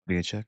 Audio check.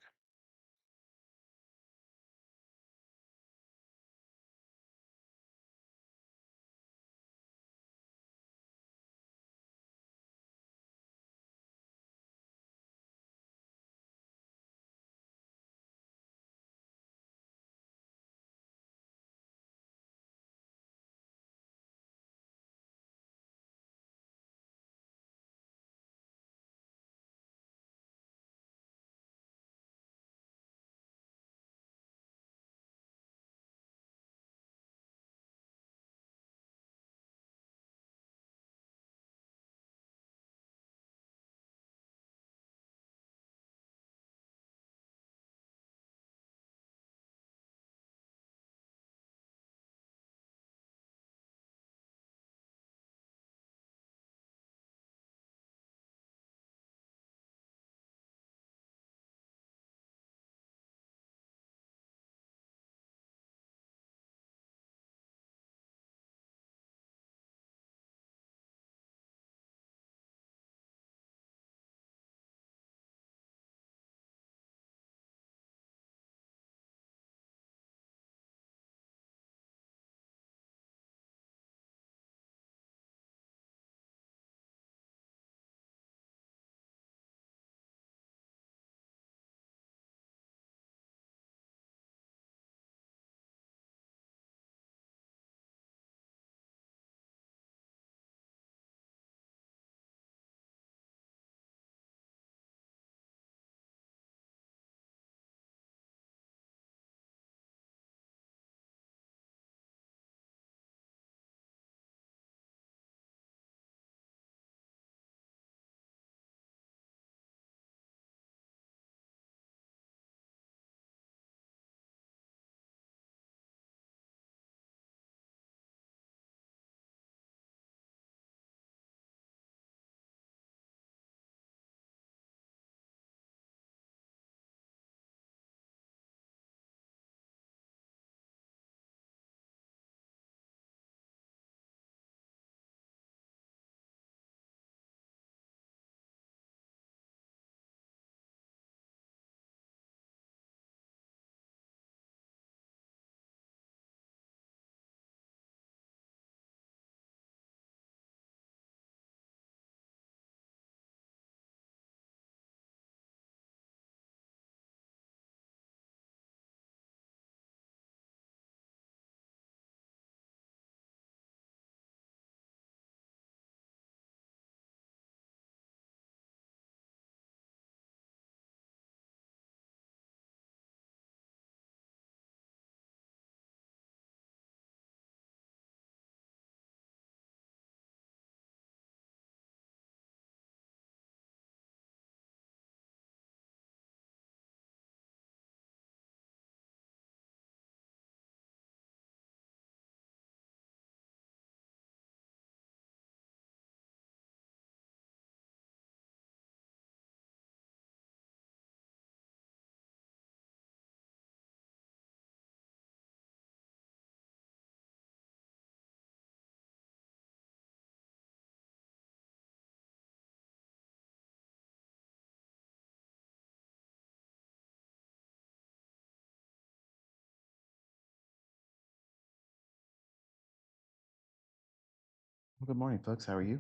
Well, good morning, folks. How are you?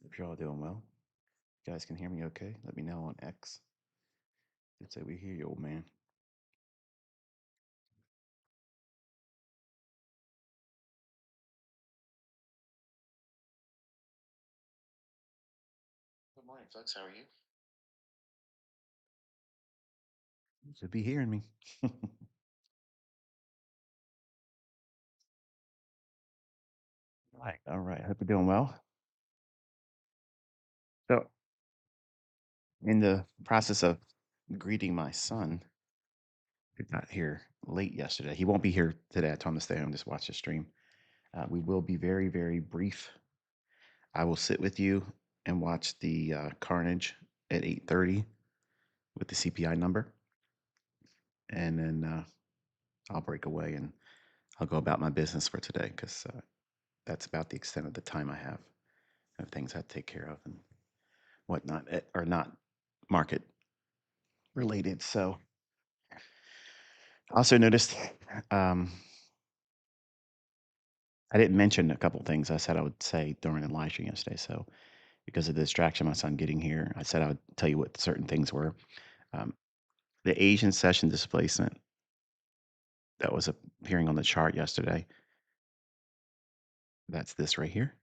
Hope you're all doing well. You guys can hear me okay? Let me know on X. Did say we hear you, old man. Good morning, folks. How are you? You should be hearing me. Right. All right. Hope you're doing well. So, in the process of greeting my son, who got here late yesterday, he won't be here today. I told him to stay home, just watch the stream. We will be very, very brief. I will sit with you and watch the carnage at 8:30 with the CPI number, and then I'll break away and I'll go about my business for today because that's about the extent of the time I have things I have to take care of and whatnot, or not market related. So I also noticed um, I didn't mention a couple things I said I would say during the live stream yesterday. So because of the distraction of my son getting here, I said I would tell you what certain things were. Um, the Asian session displacement that was appearing on the chart yesterday, that's this right here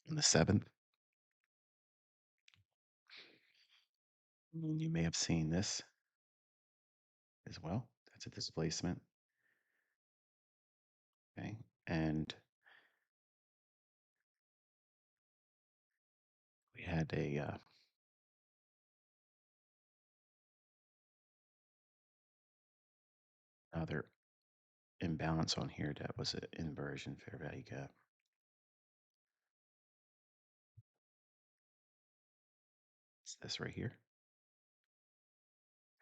on the 7th. You may have seen this as well. That's a displacement. Okay. And we had another imbalance on here that was an inversion fair value gap. It's this right here,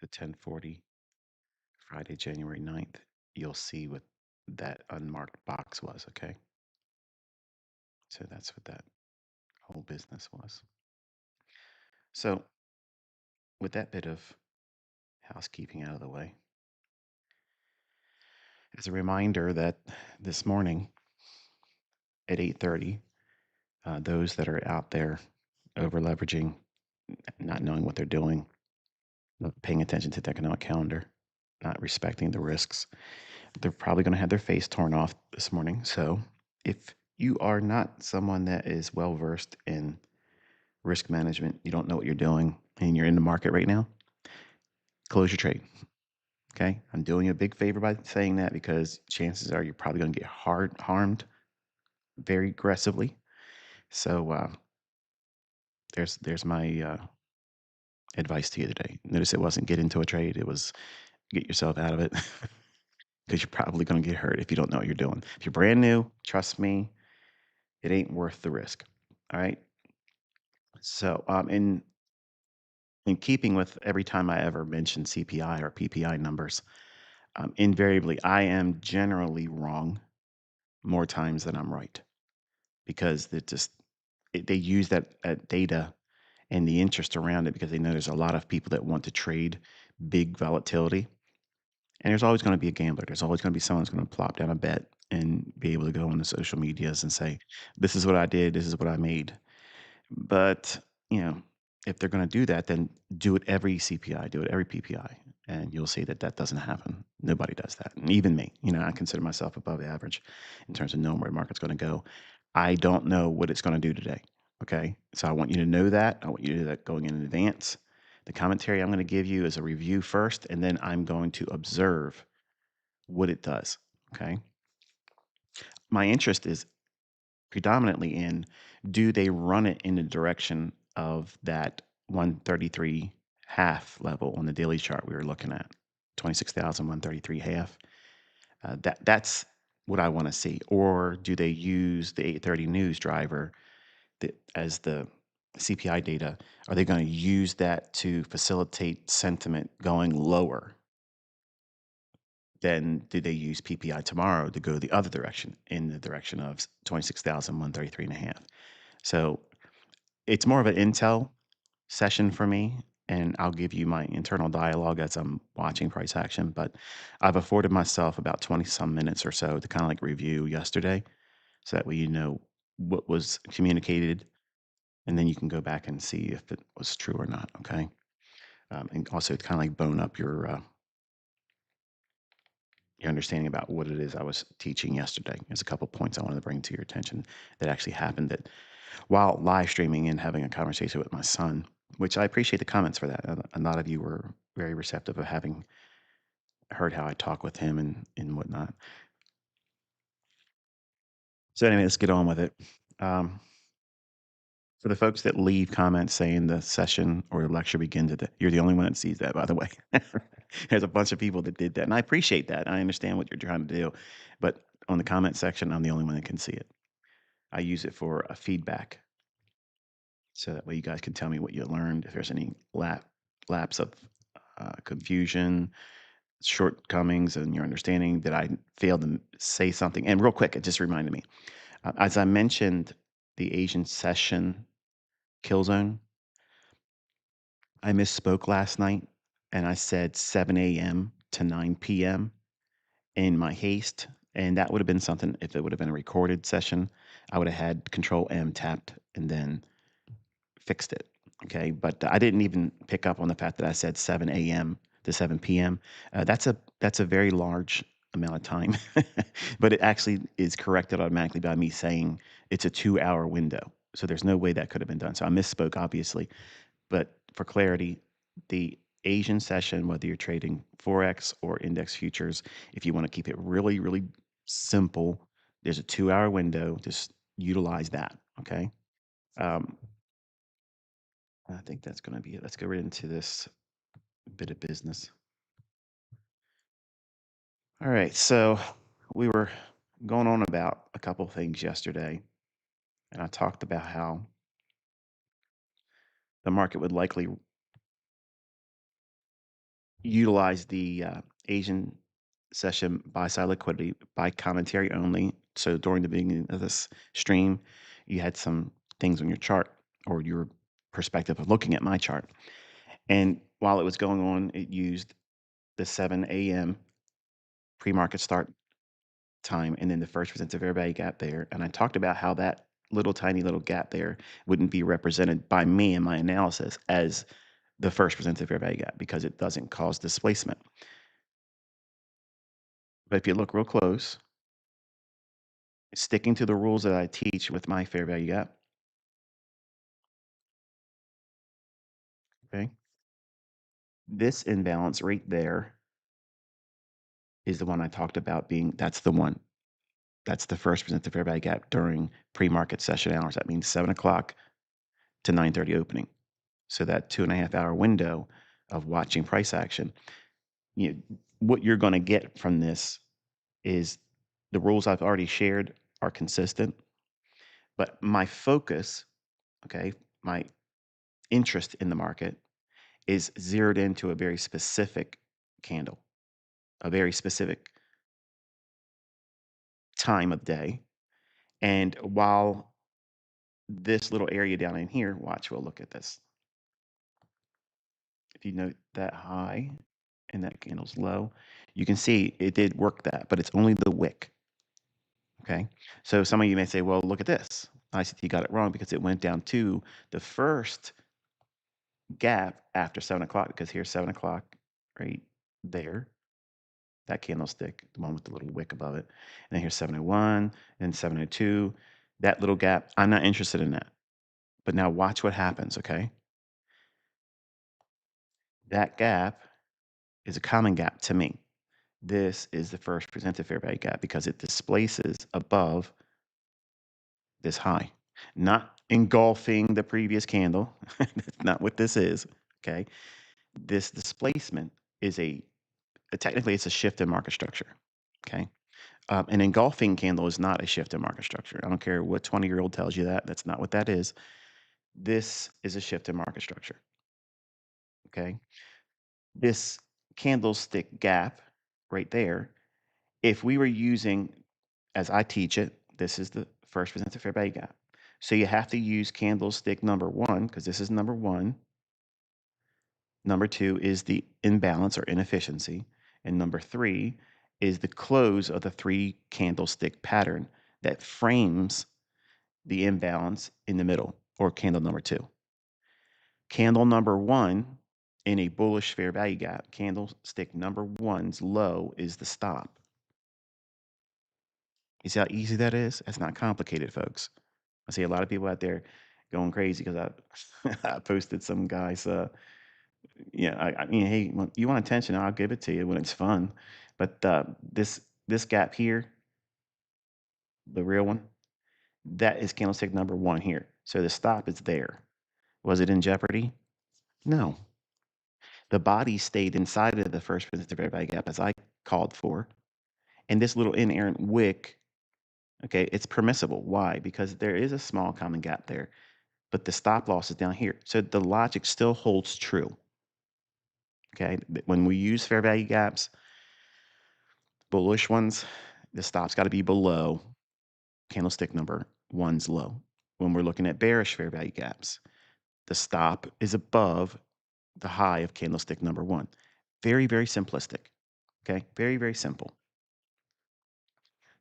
the 1040 Friday, January 9th. You'll see what that unmarked box was. Okay. So that's what that whole business was. So, with that bit of housekeeping out of the way, as a reminder that this morning at 8:30, those that are out there over leveraging, not knowing what they're doing, not paying attention to the economic calendar, not respecting the risks, they're probably going to have their face torn off this morning. So, if you are not someone that is well versed in risk management, you don't know what you're doing, and you're in the market right now, close your trade. Okay. I'm doing you a big favor by saying that because chances are you're probably going to get harmed very aggressively. So there's my advice to you today. Notice it wasn't get into a trade; it was get yourself out of it because you're probably going to get hurt if you don't know what you're doing. If you're brand new, trust me, it ain't worth the risk. All right. So in keeping with every time I ever mention CPI or PPI numbers, invariably I am generally wrong more times than I'm right because they use that data and the interest around it because they know there's a lot of people that want to trade big volatility. And there's always going to be a gambler. There's always going to be someone who's going to plop down a bet and be able to go on the social medias and say, this is what I did, this is what I made. But, you know, if they're going to do that, then do it every CPI, do it every PPI, and you'll see that that doesn't happen. Nobody does that. And even me, I consider myself above average in terms of knowing where the market's going to go. I don't know what it's going to do today. Okay. So I want you to know that. I want you to do that going in advance. The commentary I'm going to give you is a review first, and then I'm going to observe what it does. Okay. My interest is predominantly in do they run it in the direction of that 133 half level on the daily chart we were looking at, 26,133 half. That's what I want to see. Or do they use the 830 news driver as the CPI data? Are they going to use that to facilitate sentiment going lower? Then do they use PPI tomorrow to go the other direction in the direction of 26,133 and a half? So it's more of an intel session for me, and I'll give you my internal dialogue as I'm watching price action. But I've afforded myself about 20 some minutes or so to kind of like review yesterday, so that way you know what was communicated, and then you can go back and see if it was true or not. Okay, and also to kind of like bone up your understanding about what it is I was teaching yesterday. There's a couple points I wanted to bring to your attention that actually happened that while live streaming and having a conversation with my son, which I appreciate the comments for that. A lot of you were very receptive of having heard how I talk with him and whatnot. So anyway, let's get on with it. Um, for the folks that leave comments saying the session or the lecture begins at you're the only one that sees that, by the way. There's a bunch of people that did that, and I appreciate that. I understand what you're trying to do, but on the comment section, I'm the only one that can see it. I use it for a feedback, so that way you guys can tell me what you learned. If there's any lapse of confusion, shortcomings in your understanding that I failed to say something. And real quick, it just reminded me, as I mentioned, the Asian session kill zone. I misspoke last night and I said 7 a.m. to 9 p.m. in my haste. And that would have been something if it would have been a recorded session. I would have had Control M tapped and then fixed it. Okay. But I didn't even pick up on the fact that I said 7 a.m. to 7 p.m. That's a very large amount of time, but it actually is corrected automatically by me saying it's a 2 hour window. So there's no way that could have been done. So I misspoke, obviously. But for clarity, the Asian session, whether you're trading Forex or index futures, if you want to keep it really, really simple, there's a 2 hour window. Just utilize that. Okay. Um, I think that's going to be it. Let's go right into this bit of business. All right. So we were going on about a couple things yesterday, and I talked about how the market would likely utilize the Asian session buy side liquidity by commentary only. So during the beginning of this stream, you had some things on your chart or your perspective of looking at my chart. And while it was going on, it used the 7 a.m. pre-market start time and then the first percent of fair value gap there. And I talked about how that little tiny little gap there wouldn't be represented by me in my analysis as the first percent of fair value gap because it doesn't cause displacement. But if you look real close, sticking to the rules that I teach with my fair value gap, okay, this imbalance right there is the one I talked about being that's the one. That's the first percent of fair value gap during pre-market session hours. That means 7 o'clock to 9:30 opening. So that 2.5 hour window of watching price action, what you're going to get from this is the rules I've already shared are consistent, but my focus, okay, my interest in the market is zeroed into a very specific candle, a very specific time of day. And while this little area down in here, watch, we'll look at this. If you note that high and that candle's low, you can see it did work that, but it's only the wick. Okay. So some of you may say, well, look at this. ICT got it wrong because it went down to the first gap after 7 o'clock, because here's 7 o'clock right there. That candlestick, the one with the little wick above it. And then here's 701 and 702. That little gap, I'm not interested in that. But now watch what happens, okay? That gap is a common gap to me. This is the first presented fair value gap because it displaces above this high, not engulfing the previous candle. That's not what this is, okay? This displacement is technically it's a shift in market structure, okay? An engulfing candle is not a shift in market structure. I don't care what 20-year-old tells you that. That's not what that is. This is a shift in market structure. Okay. This candlestick gap right there, if we were using, as I teach it, this is the first presented fair value gap. So you have to use candlestick number one, because this is number one. Number two is the imbalance or inefficiency. And number three is the close of the three candlestick pattern that frames the imbalance in the middle, or candle number two. Candle number one in a bullish fair value gap, candlestick number one's low is the stop. You see how easy that is? That's not complicated, folks. I see a lot of people out there going crazy because I posted some guys, I mean, hey, when you want attention, I'll give it to you when it's fun. But this gap here, the real one, that is candlestick number one here. So the stop is there. Was it in jeopardy? No. The body stayed inside of the first resistive fair value gap as I called for. And this little inerrant wick, okay, it's permissible. Why? Because there is a small common gap there, but the stop loss is down here. So the logic still holds true. Okay. When we use fair value gaps, bullish ones, the stop's got to be below candlestick number one's low. When we're looking at bearish fair value gaps, the stop is above the high of candlestick number one. Very, very simplistic. Okay. Very, very simple.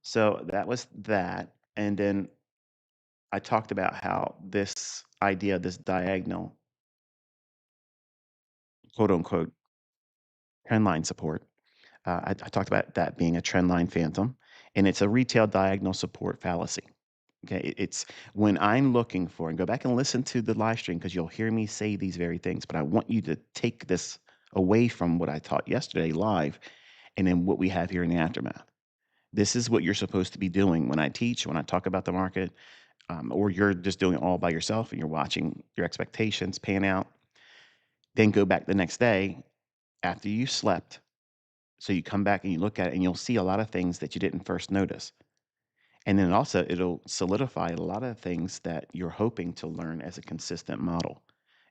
So that was that. And then I talked about how this idea, this diagonal, quote unquote, trend line support. I talked about that being a trend line phantom, and it's a retail diagonal support fallacy. Okay, it's when I'm looking for, and go back and listen to the live stream because you'll hear me say these very things, but I want you to take this away from what I taught yesterday live and then what we have here in the aftermath. This is what you're supposed to be doing when I teach, when I talk about the market, or you're just doing it all by yourself and you're watching your expectations pan out. Then go back the next day after you slept. So you come back and you look at it and you'll see a lot of things that you didn't first notice. And then also it'll solidify a lot of things that you're hoping to learn as a consistent model.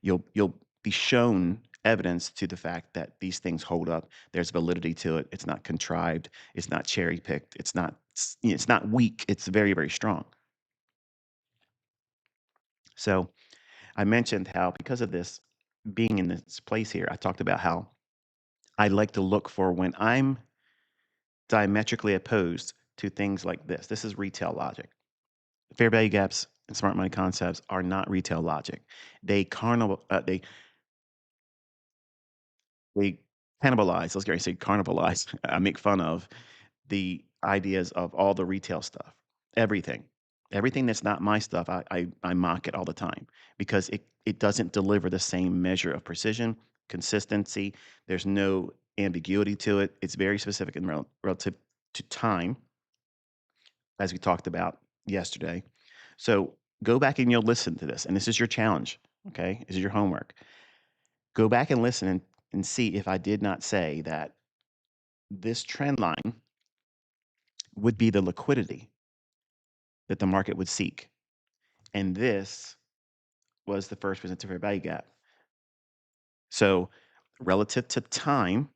You'll be shown evidence to the fact that these things hold up. There's validity to it. It's not contrived. It's not cherry picked. It's not weak. It's very, very strong. So I mentioned how because of this being in this place here, I talked about how I like to look for when I'm diametrically opposed to things like this. This is retail logic. Fair value gaps and smart money concepts are not retail logic. They carnival. They cannibalize. Let's get say carnivalize. I make fun of the ideas of all the retail stuff. Everything, everything that's not my stuff. I mock it all the time because it doesn't deliver the same measure of precision, consistency. There's no ambiguity to it. It's very specific and relative to time, as we talked about yesterday. So go back and you'll listen to this. And this is your challenge. Okay. This is your homework. Go back and listen and see if I did not say that this trend line would be the liquidity that the market would seek. And this was the first present to fair value gap. So relative to time,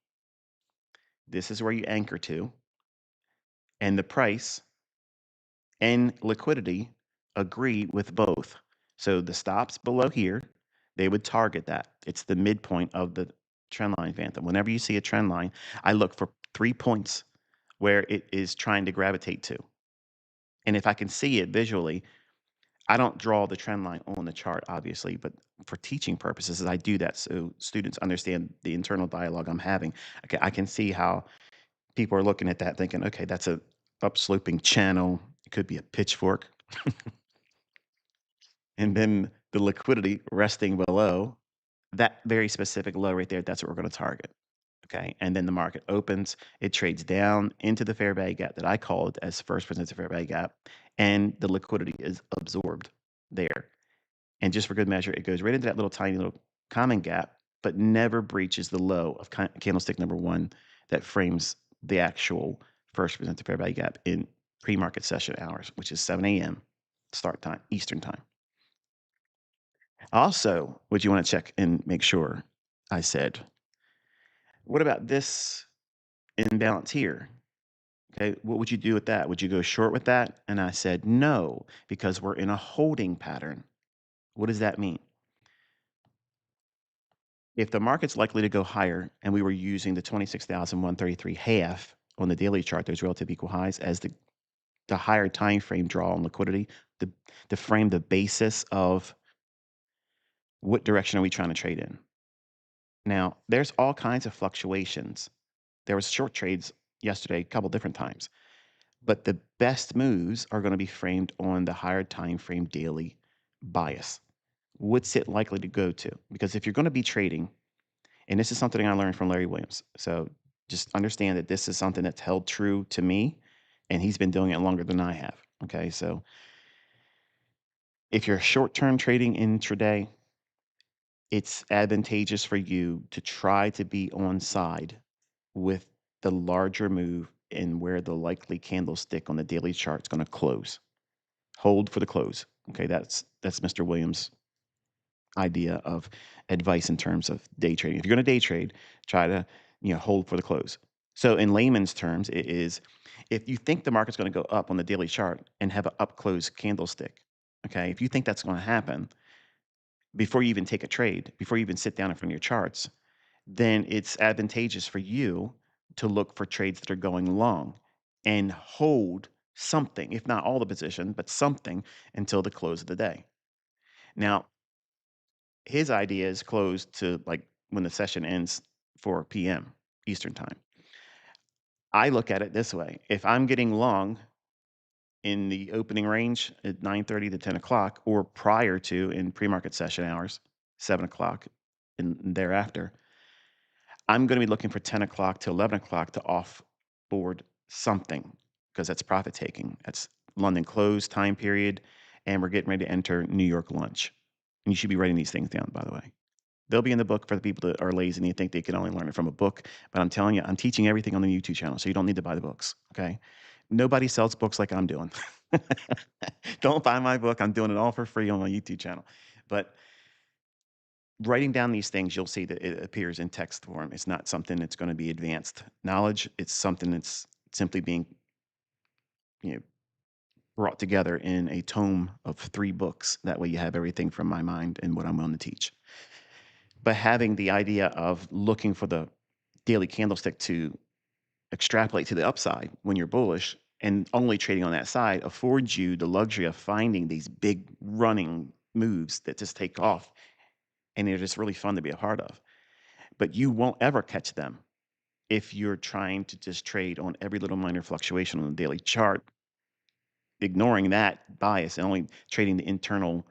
this is where you anchor to. And the price and liquidity agree with both. So the stops below here, they would target that. It's the midpoint of the trend line phantom. Whenever you see a trend line, I look for 3 points where it is trying to gravitate to. And if I can see it visually, I don't draw the trend line on the chart, obviously, but for teaching purposes, I do that so students understand the internal dialogue I'm having. Okay, I can see how people are looking at that thinking, okay, that's a upsloping channel. It could be a pitchfork. And then the liquidity resting below that very specific low right there, that's what we're going to target. Okay. And then the market opens, it trades down into the fair value gap that I called as first presented fair value gap, and the liquidity is absorbed there. And just for good measure, it goes right into that little tiny little common gap, but never breaches the low of candlestick number one that frames the actual first presented fair value gap in pre-market session hours, which is 7 a.m. start time, Eastern time. Also, what you want to check and make sure, I said, what about this imbalance here? Okay, what would you do with that? Would you go short with that? And I said, no, because we're in a holding pattern. What does that mean? If the market's likely to go higher and we were using the 26,133 half on the daily chart, those relative equal highs as the higher time frame draw on liquidity, to frame the basis of what direction are we trying to trade in. Now, there's all kinds of fluctuations. There was short trades yesterday a couple different times, but the best moves are going to be framed on the higher time frame daily bias. What's it likely to go to? Because if you're going to be trading, and this is something I learned from Larry Williams, so just understand that this is something that's held true to me, and he's been doing it longer than I have. Okay, so if you're short-term trading intraday, it's advantageous for you to try to be on side with the larger move and where the likely candlestick on the daily chart is going to close. Hold for the close. Okay, that's Mr. Williams' idea of advice in terms of day trading. If you're going to day trade, try to hold for the close. So in layman's terms, it is if you think the market's going to go up on the daily chart and have an up close candlestick. Okay, if you think that's going to happen, before you even take a trade, before you even sit down in front of your charts, then it's advantageous for you to look for trades that are going long and hold something, if not all the position, but something until the close of the day. Now, his idea is closed to like when the session ends 4 p.m. Eastern time. I look at it this way. If I'm getting long in the opening range at 9:30 to 10 o'clock or prior to in pre-market session hours, 7 o'clock and thereafter, I'm going to be looking for 10 o'clock to 11 o'clock to offboard something because that's profit taking. That's London close time period, and we're getting ready to enter New York lunch. And you should be writing these things down, by the way. They'll be in the book for the people that are lazy and you think they can only learn it from a book. But I'm telling you, I'm teaching everything on the YouTube channel, so you don't need to buy the books. Okay. Nobody sells books like I'm doing. Don't buy my book. I'm doing it all for free on my YouTube channel. But writing down these things, you'll see that it appears in text form. It's not something that's going to be advanced knowledge. It's something that's simply being, you know, brought together in a tome of 3 books. That way you have everything from my mind and what I'm willing to teach. But having the idea of looking for the daily candlestick to extrapolate to the upside when you're bullish and only trading on that side affords you the luxury of finding these big running moves that just take off and they're just really fun to be a part of. But you won't ever catch them if you're trying to just trade on every little minor fluctuation on the daily chart, ignoring that bias and only trading the internal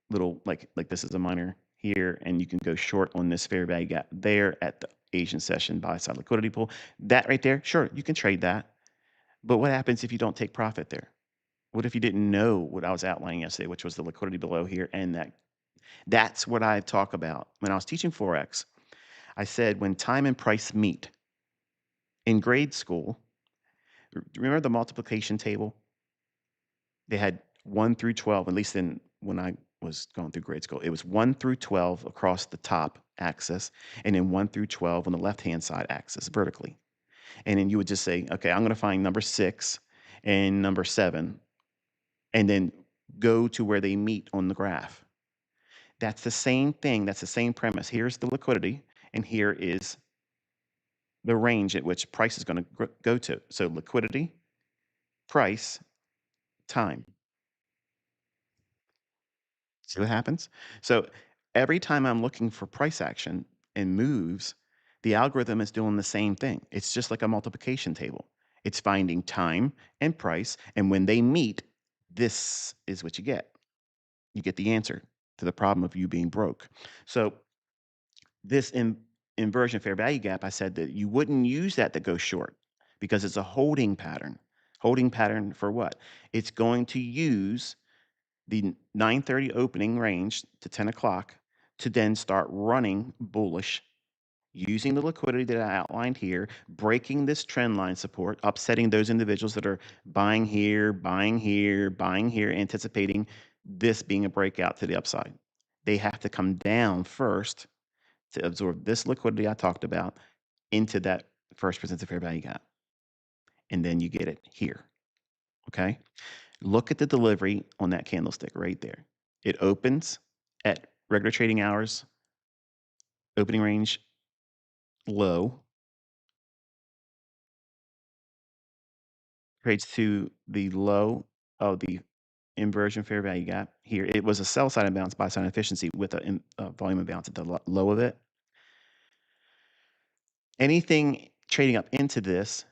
little like this is a minor here, and you can go short on this fair value gap there at the Asian session buy side liquidity pool. That right there, sure, you can trade that. But what happens if you don't take profit there? What if you didn't know what I was outlining yesterday, which was the liquidity below here and that's what I talk about. When I was teaching Forex, I said when time and price meet in grade school, remember the multiplication table? They had 1 through 12, at least in when I was going through grade school. It was 1 through 12 across the top axis, and then 1 through 12 on the left-hand side axis vertically. And then you would just say, okay, I'm going to find number 6 and number 7, and then go to where they meet on the graph. That's the same thing. That's the same premise. Here's the liquidity, and here is the range at which price is going to go to. So liquidity, price, time. See what happens? So every time I'm looking for price action and moves, the algorithm is doing the same thing. It's just like a multiplication table. It's finding time and price, and when they meet, this is what you get. You get the answer to the problem of you being broke. So this inversion fair value gap, I said that you wouldn't use that to go short because it's a holding pattern. Holding pattern for what? It's going to use the 9:30 opening range to 10 o'clock to then start running bullish using the liquidity that I outlined here, breaking this trend line support, upsetting those individuals that are buying here, buying here, buying here, anticipating this being a breakout to the upside. They have to come down first to absorb this liquidity I talked about into that first presented fair value gap. And then you get it here. Okay. Look at the delivery on that candlestick right there. It opens at regular trading hours, opening range low, trades to the low of the inversion fair value gap here. It was a sell side imbalance, buy side efficiency with a volume imbalance at the low of it. Anything trading up into this,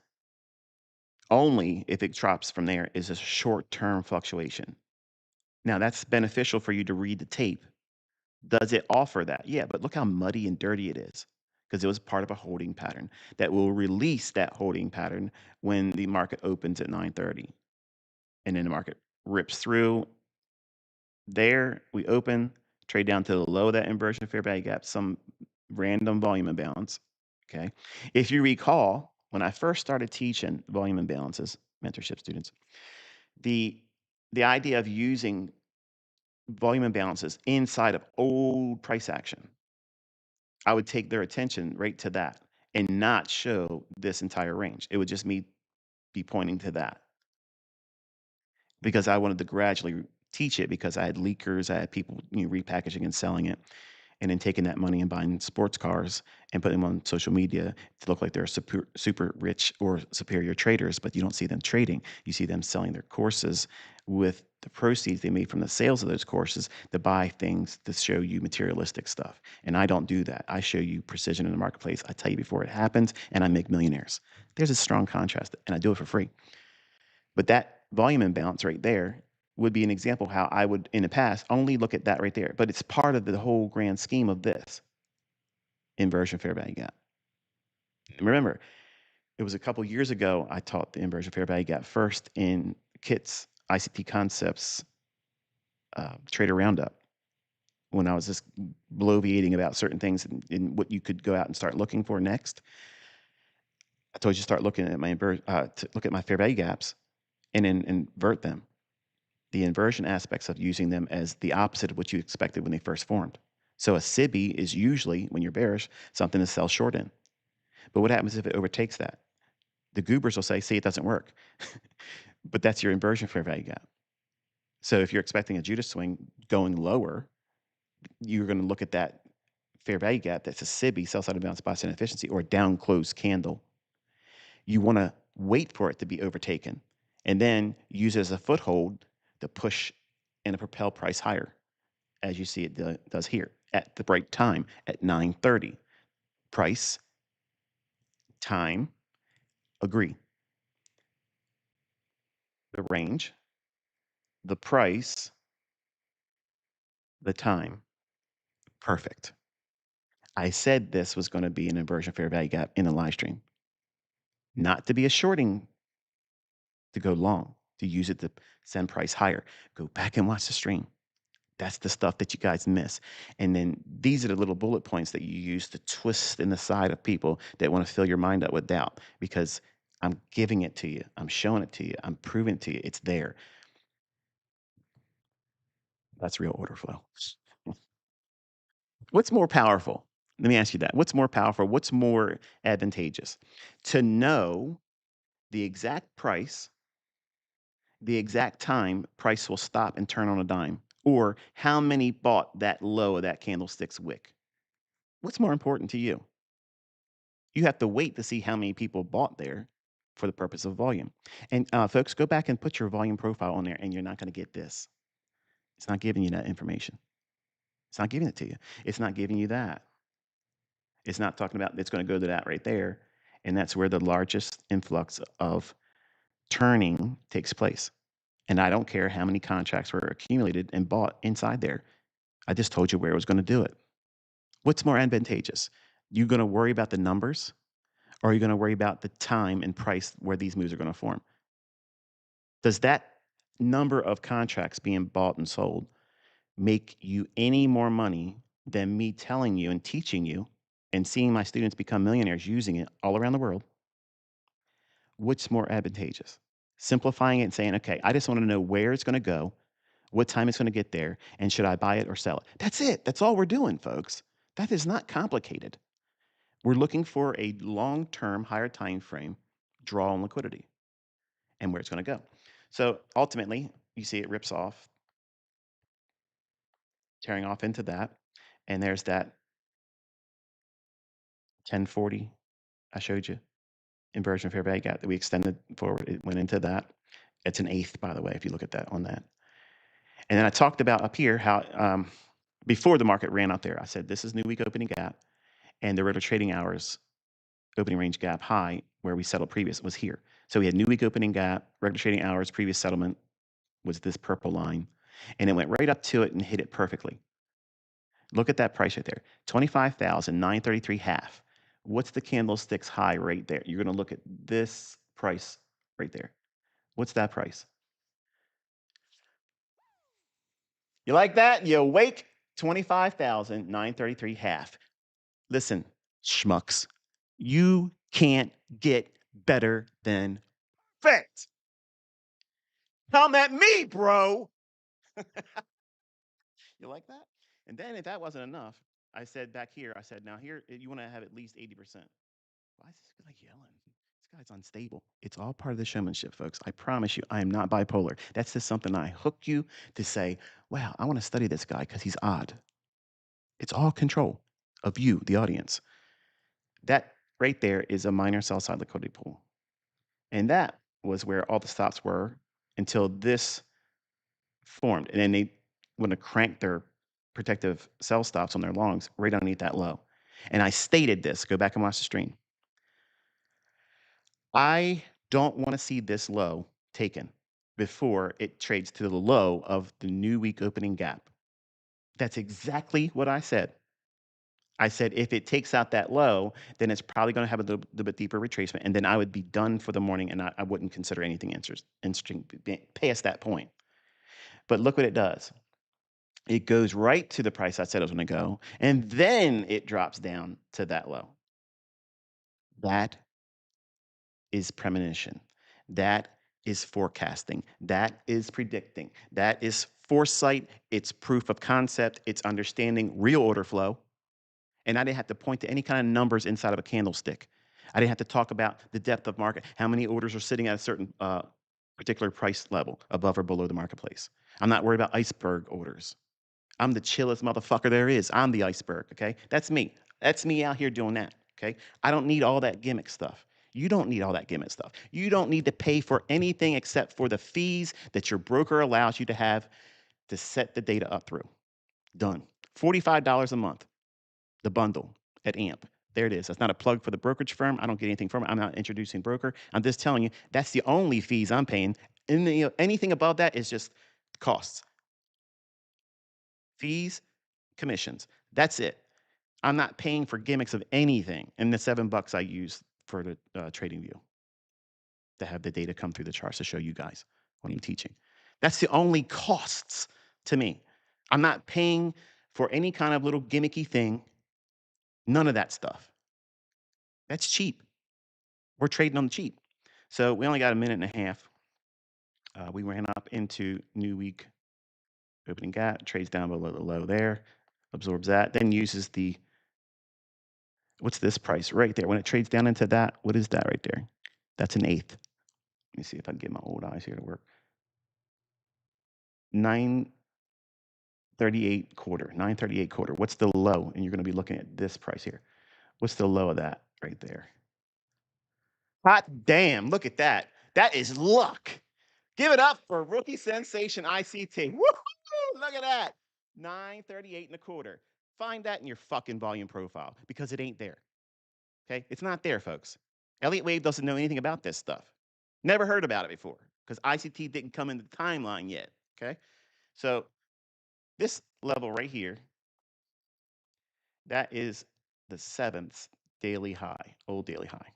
only if it drops from there, is a short term fluctuation. Now, that's beneficial for you to read the tape. Does it offer that? Yeah, but look how muddy and dirty it is because it was part of a holding pattern that will release that holding pattern when the market opens at 9:30. And then the market rips through. There we open, trade down to the low of that inversion fair value gap, some random volume imbalance. Okay. If you recall, when I first started teaching volume imbalances, mentorship students, the the idea of using volume imbalances inside of old price action, I would take their attention right to that and not show this entire range. It would just me be pointing to that because I wanted to gradually teach it because I had leakers, I had people, repackaging and selling it, and then taking that money and buying sports cars and putting them on social media to look like they're super rich or superior traders, but you don't see them trading. You see them selling their courses with the proceeds they made from the sales of those courses to buy things to show you materialistic stuff. And I don't do that. I show you precision in the marketplace. I tell you before it happens, and I make millionaires. There's a strong contrast, and I do it for free. But that volume imbalance right there would be an example of how I would, in the past, only look at that right there. But it's part of the whole grand scheme of this inversion fair value gap. Remember, it was a couple years ago I taught the inversion fair value gap first in Kit's ICT Concepts Trader Roundup when I was just bloviating about certain things and what you could go out and start looking for next. I told you to start looking at to look at my fair value gaps and then invert them. The inversion aspects of using them as the opposite of what you expected when they first formed. So a SIBI is usually, when you're bearish, something to sell short in. But what happens if it overtakes that? The goobers will say, see, it doesn't work. But that's your inversion fair value gap. So if you're expecting a Judas swing going lower, you're going to look at that fair value gap that's a SIBI, sell side imbalance, buy side inefficiency, or a down closed candle. You want to wait for it to be overtaken and then use it as a foothold to push and to propel price higher, as you see it does here at the right time at 9:30. Price, time, agree. The range, the price, the time, perfect. I said this was going to be an inversion fair value gap in the live stream, not to be a shorting, to go long, to use it to send price higher. Go back and watch the stream. That's the stuff that you guys miss. And then these are the little bullet points that you use to twist in the side of people that want to fill your mind up with doubt because I'm giving it to you. I'm showing it to you. I'm proving it to you. It's there. That's real order flow. What's more powerful? Let me ask you that. What's more powerful? What's more advantageous? To know the exact price, the exact time price will stop and turn on a dime, or how many bought that low of that candlestick's wick. What's more important to you? You have to wait to see how many people bought there for the purpose of volume. And folks, go back and put your volume profile on there, and you're not going to get this. It's not giving you that information. It's not giving it to you. It's not giving you that. It's not talking about it's going to go to that right there. And that's where the largest influx of turning takes place. And I don't care how many contracts were accumulated and bought inside there. I just told you where it was going to do it. What's more advantageous? You going to worry about the numbers, or are you going to worry about the time and price where these moves are going to form? Does that number of contracts being bought and sold make you any more money than me telling you and teaching you and seeing my students become millionaires using it all around the world? What's more advantageous? Simplifying it and saying, okay, I just want to know where it's going to go, what time it's going to get there, and should I buy it or sell it? That's it. That's all we're doing, folks. That is not complicated. We're looking for a long-term, higher time frame draw on liquidity and where it's going to go. So ultimately, you see it rips off, tearing off into that. And there's that 1040 I showed you, inversion fair value gap that we extended forward. It went into that. It's an eighth, by the way, if you look at that on that. And then I talked about up here how before the market ran up there, I said this is new week opening gap, and the regular trading hours opening range gap high where we settled previous was here. So we had new week opening gap, regular trading hours, previous settlement was this purple line, and it went right up to it and hit it perfectly. Look at that price right there, 25,933 half. What's the candlestick's high right there? You're going to look at this price right there. What's that price? You like that? You awake? 25,933 half. Listen, schmucks, you can't get better than perfect. Come at me, bro. You like that? And then if that wasn't enough, I said back here, I said, now here, you want to have at least 80%. Why is this guy yelling? guy's unstable. It's all part of the showmanship, folks. I promise you, I am not bipolar. That's just something I hook you to say, wow, I want to study this guy because he's odd. It's all control of you, the audience. That right there is a minor cell side liquidity pool. And that was where all the stops were until this formed. And then they want to crank their protective cell stops on their longs right underneath that low. And I stated this, go back and watch the stream. I don't want to see this low taken before it trades to the low of the new week opening gap. That's exactly what I said. I said if it takes out that low, then it's probably going to have a little bit deeper retracement, and then I would be done for the morning, and I wouldn't consider anything interesting past that point. But look what it does. It goes right to the price I said it was going to go, and then it drops down to that low. That is premonition. That is forecasting. That is predicting. That is foresight. It's proof of concept. It's understanding real order flow. And I didn't have to point to any kind of numbers inside of a candlestick. I didn't have to talk about the depth of market, how many orders are sitting at a certain particular price level above or below the marketplace. I'm not worried about iceberg orders. I'm the chillest motherfucker there is. I'm the iceberg, okay? That's me. That's me out here doing that, okay? I don't need all that gimmick stuff. You don't need all that gimmick stuff. You don't need to pay for anything except for the fees that your broker allows you to have to set the data up through. Done. $45 a month, the bundle at AMP. There it is. That's not a plug for the brokerage firm. I don't get anything from it. I'm not introducing broker. I'm just telling you that's the only fees I'm paying. Anything above that is just costs. Fees, commissions. That's it. I'm not paying for gimmicks of anything in the $7 I use for the trading view to have the data come through the charts to show you guys what I'm teaching. That's the only costs to me. I'm not paying for any kind of little gimmicky thing. None of that stuff. That's cheap. We're trading on the cheap. So we only got a minute and a half. We ran up into new week opening gap, trades down below the low there, absorbs that, then uses the, what's this price right there? When it trades down into that, what is that right there? That's an eighth. Let me see if I can get my old eyes here to work. 938 quarter, 938 quarter. What's the low? And you're going to be looking at this price here. What's the low of that right there? Hot damn, look at that. That is luck. Give it up for rookie sensation ICT. Woo-hoo! Look at that. 938 and a quarter. Find that in your fucking volume profile because it ain't there. Okay? It's not there, folks. Elliott Wave doesn't know anything about this stuff. Never heard about it before because ICT didn't come in the timeline yet. Okay? So this level right here, that is the seventh daily high, old daily high.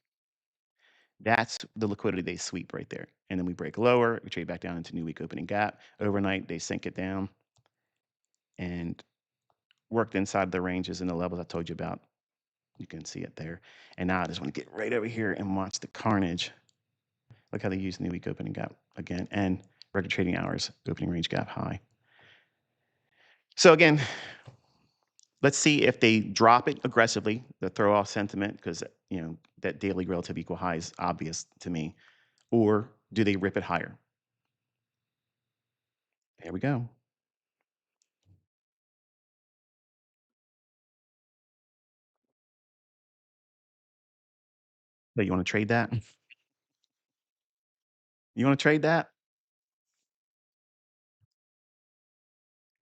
That's the liquidity they sweep right there. And then we break lower, we trade back down into new week opening gap. Overnight, they sink it down and worked inside the ranges and the levels I told you about. You can see it there. And now I just want to get right over here and watch the carnage. Look how they use new week opening gap again and record trading hours, opening range gap high. So again, let's see if they drop it aggressively, the throw off sentiment, because you know that daily relative equal high is obvious to me, or do they rip it higher? There we go. So you want to trade that? You want to trade that?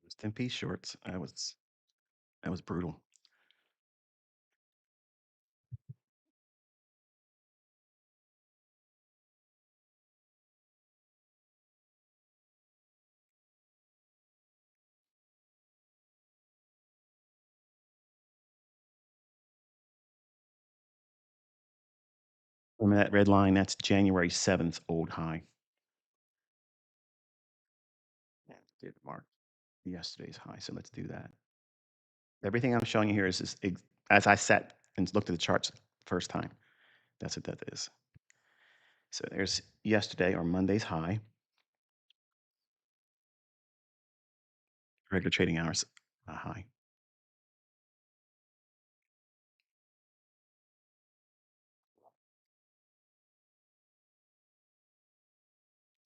It was 10 piece shorts. That was brutal. Remember that red line? That's January 7th old high. Yeah, did mark yesterday's high. So let's do that. Everything I'm showing you here is as I sat and looked at the charts first time. That's what that is. So there's yesterday or Monday's high, regular trading hours high.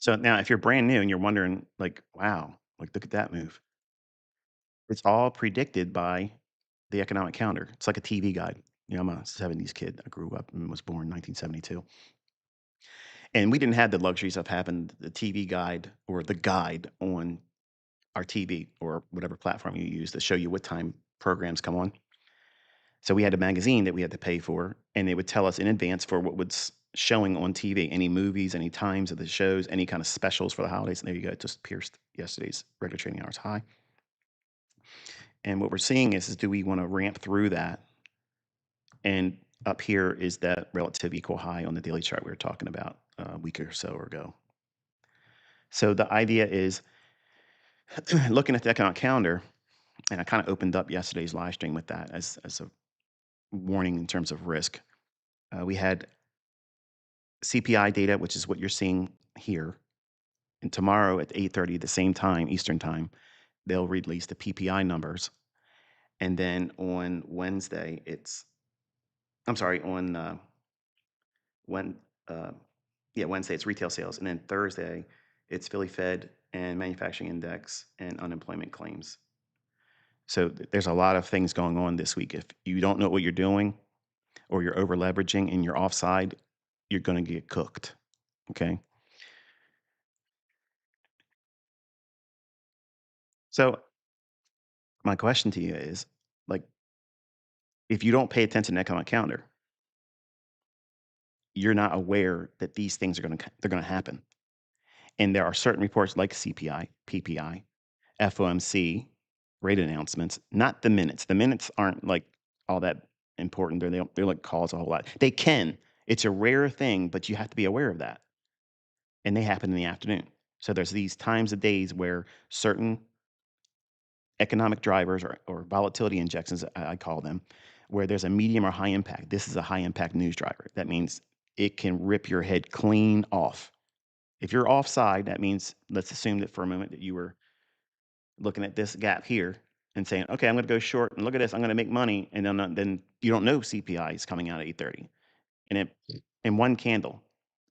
So now if you're brand new and you're wondering like, wow, like look at that move. It's all predicted by the economic calendar. It's like a TV guide. I'm a 70s kid. I grew up and was born in 1972. And we didn't have the luxuries of having the TV guide or the guide on our TV or whatever platform you use to show you what time programs come on. So we had a magazine that we had to pay for, and they would tell us in advance for what was showing on TV, any movies, any times of the shows, any kind of specials for the holidays. And there you go, it just pierced yesterday's regular trading hours high. And what we're seeing is do we want to ramp through that? And up here is that relative equal high on the daily chart we were talking about a week or so ago. So the idea is looking at the economic calendar, and I kind of opened up yesterday's live stream with that as a warning in terms of risk. We had CPI data, which is what you're seeing here. And tomorrow at 8:30, the same time, Eastern time, they'll release the PPI numbers. And then on Wednesday, I'm sorry, on when, uh, yeah, Wednesday it's retail sales. And then Thursday, it's Philly Fed and manufacturing index and unemployment claims. So there's a lot of things going on this week. If you don't know what you're doing or you're over leveraging and you're offside, you're going to get cooked. Okay. So my question to you is like, if you don't pay attention to economic calendar, you're not aware that these things they're going to happen. And there are certain reports like CPI, PPI, FOMC, rate announcements, not the minutes. The minutes aren't like all that important. They're like cause a whole lot. They can. It's a rare thing, but you have to be aware of that. And they happen in the afternoon. So there's these times of days where certain economic drivers or volatility injections, I call them, where there's a medium or high impact. This is a high impact news driver. That means it can rip your head clean off. If you're offside, that means let's assume that for a moment that you were looking at this gap here and saying, okay, I'm going to go short and look at this. I'm going to make money. And then you don't know CPI is coming out at 8:30. And in one candle,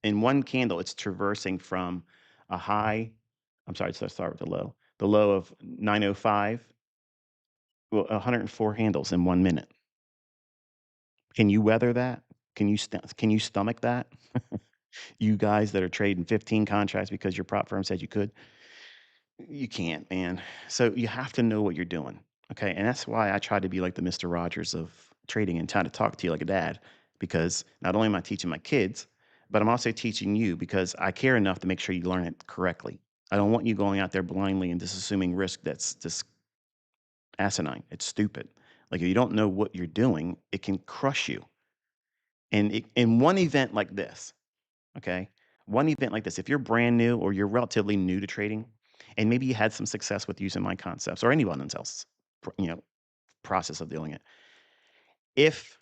it's traversing from a high. I'm sorry, let's start with the low. The low of 905, well, 104 handles in 1 minute. Can you weather that? Can you stomach that? You guys that are trading 15 contracts because your prop firm said you could, you can't, man. So you have to know what you're doing. Okay. And that's why I try to be like the Mr. Rogers of trading and try to talk to you like a dad, because not only am I teaching my kids, but I'm also teaching you because I care enough to make sure you learn it correctly. I don't want you going out there blindly and just assuming risk that's just asinine. It's stupid. Like if you don't know what you're doing, it can crush you. And in one event like this, okay, one event like this, if you're brand new or you're relatively new to trading, and maybe you had some success with using my concepts or anyone else's, process of doing it, if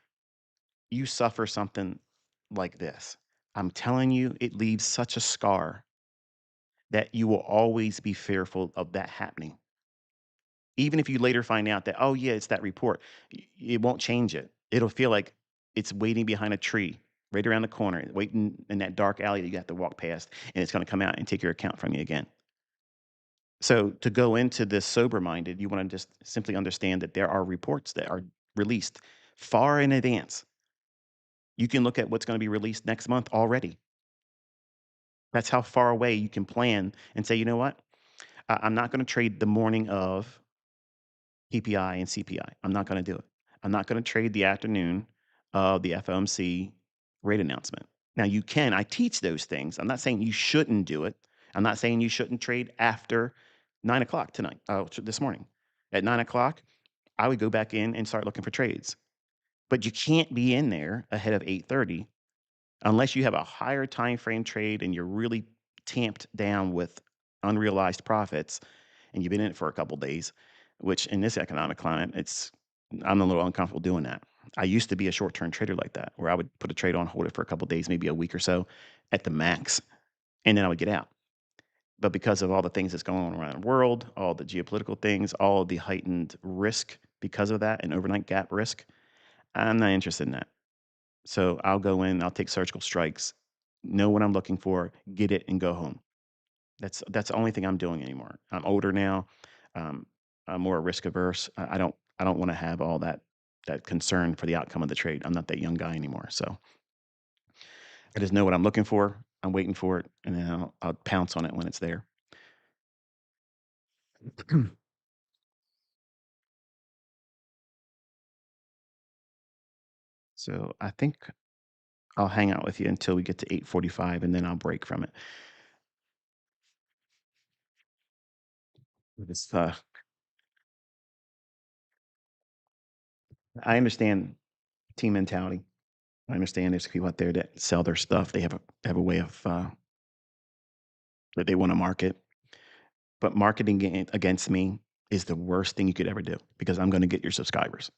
you suffer something like this, I'm telling you, it leaves such a scar that you will always be fearful of that happening. Even if you later find out that, oh, yeah, it's that report, it won't change it. It'll feel like it's waiting behind a tree right around the corner, waiting in that dark alley that you have to walk past, and it's going to come out and take your account from you again. So to go into this sober minded, you want to just simply understand that there are reports that are released far in advance. You can look at what's going to be released next month already. That's how far away you can plan and say, you know what? I'm not going to trade the morning of PPI and CPI. I'm not going to do it. I'm not going to trade the afternoon of the FOMC rate announcement. Now, you can. I teach those things. I'm not saying you shouldn't do it. I'm not saying you shouldn't trade after 9 o'clock tonight, this morning. At 9 o'clock, I would go back in and start looking for trades. But you can't be in there ahead of 8:30 unless you have a higher time frame trade and you're really tamped down with unrealized profits and you've been in it for a couple days, which in this economic climate, I'm a little uncomfortable doing that. I used to be a short-term trader like that, where I would put a trade on, hold it for a couple days, maybe a week or so at the max, and then I would get out. But because of all the things that's going on around the world, all the geopolitical things, all of the heightened risk because of that and overnight gap risk, I'm not interested in that. So I'll go in, I'll take surgical strikes, know what I'm looking for, get it, and go home. That's the only thing I'm doing anymore. I'm older now. Um, I'm more risk averse. I don't want to have all that concern for the outcome of the trade. I'm not that young guy anymore. So I just know what I'm looking for. I'm waiting for it, and then I'll pounce on it when it's there. So I think I'll hang out with you until we get to 8:45, and then I'll break from it. It's, I understand team mentality. I understand there's people out there that sell their stuff. They have a way of that they want to market, but marketing against me is the worst thing you could ever do because I'm going to get your subscribers.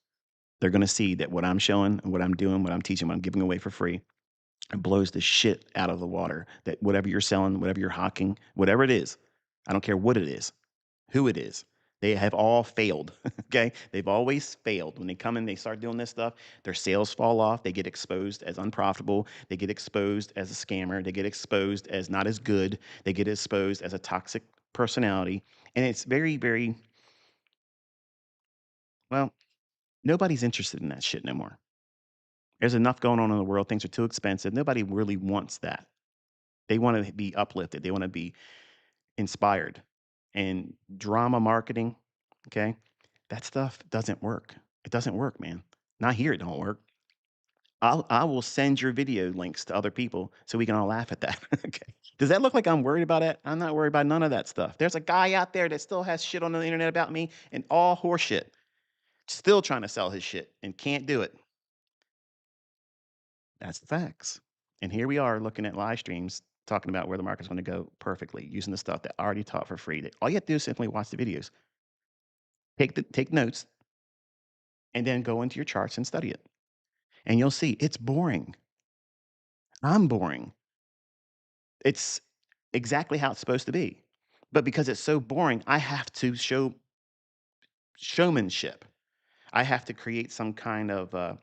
They're going to see that what I'm showing, what I'm doing, what I'm teaching, what I'm giving away for free, it blows the shit out of the water. That whatever you're selling, whatever you're hawking, whatever it is, I don't care what it is, who it is. They have all failed. Okay. They've always failed. When they come in, they start doing this stuff, their sales fall off. They get exposed as unprofitable. They get exposed as a scammer. They get exposed as not as good. They get exposed as a toxic personality. And it's very, very, well, nobody's interested in that shit no more. There's enough going on in the world. Things are too expensive. Nobody really wants that. They want to be uplifted. They want to be inspired. And drama marketing, okay, that stuff doesn't work. It doesn't work, man. Not here, it don't work. I will send your video links to other people so we can all laugh at that. Okay. Does that look like I'm worried about it? I'm not worried about none of that stuff. There's a guy out there that still has shit on the internet about me and all horseshit, still trying to sell his shit and can't do it. That's the facts. And here we are looking at live streams talking about where the market's going to go perfectly using the stuff that I already taught for free. That all you have to do is simply watch the videos, take notes, and then go into your charts and study it. And you'll see it's boring. I'm boring. It's exactly how it's supposed to be. But because it's so boring, I have to show showmanship. I have to create some kind of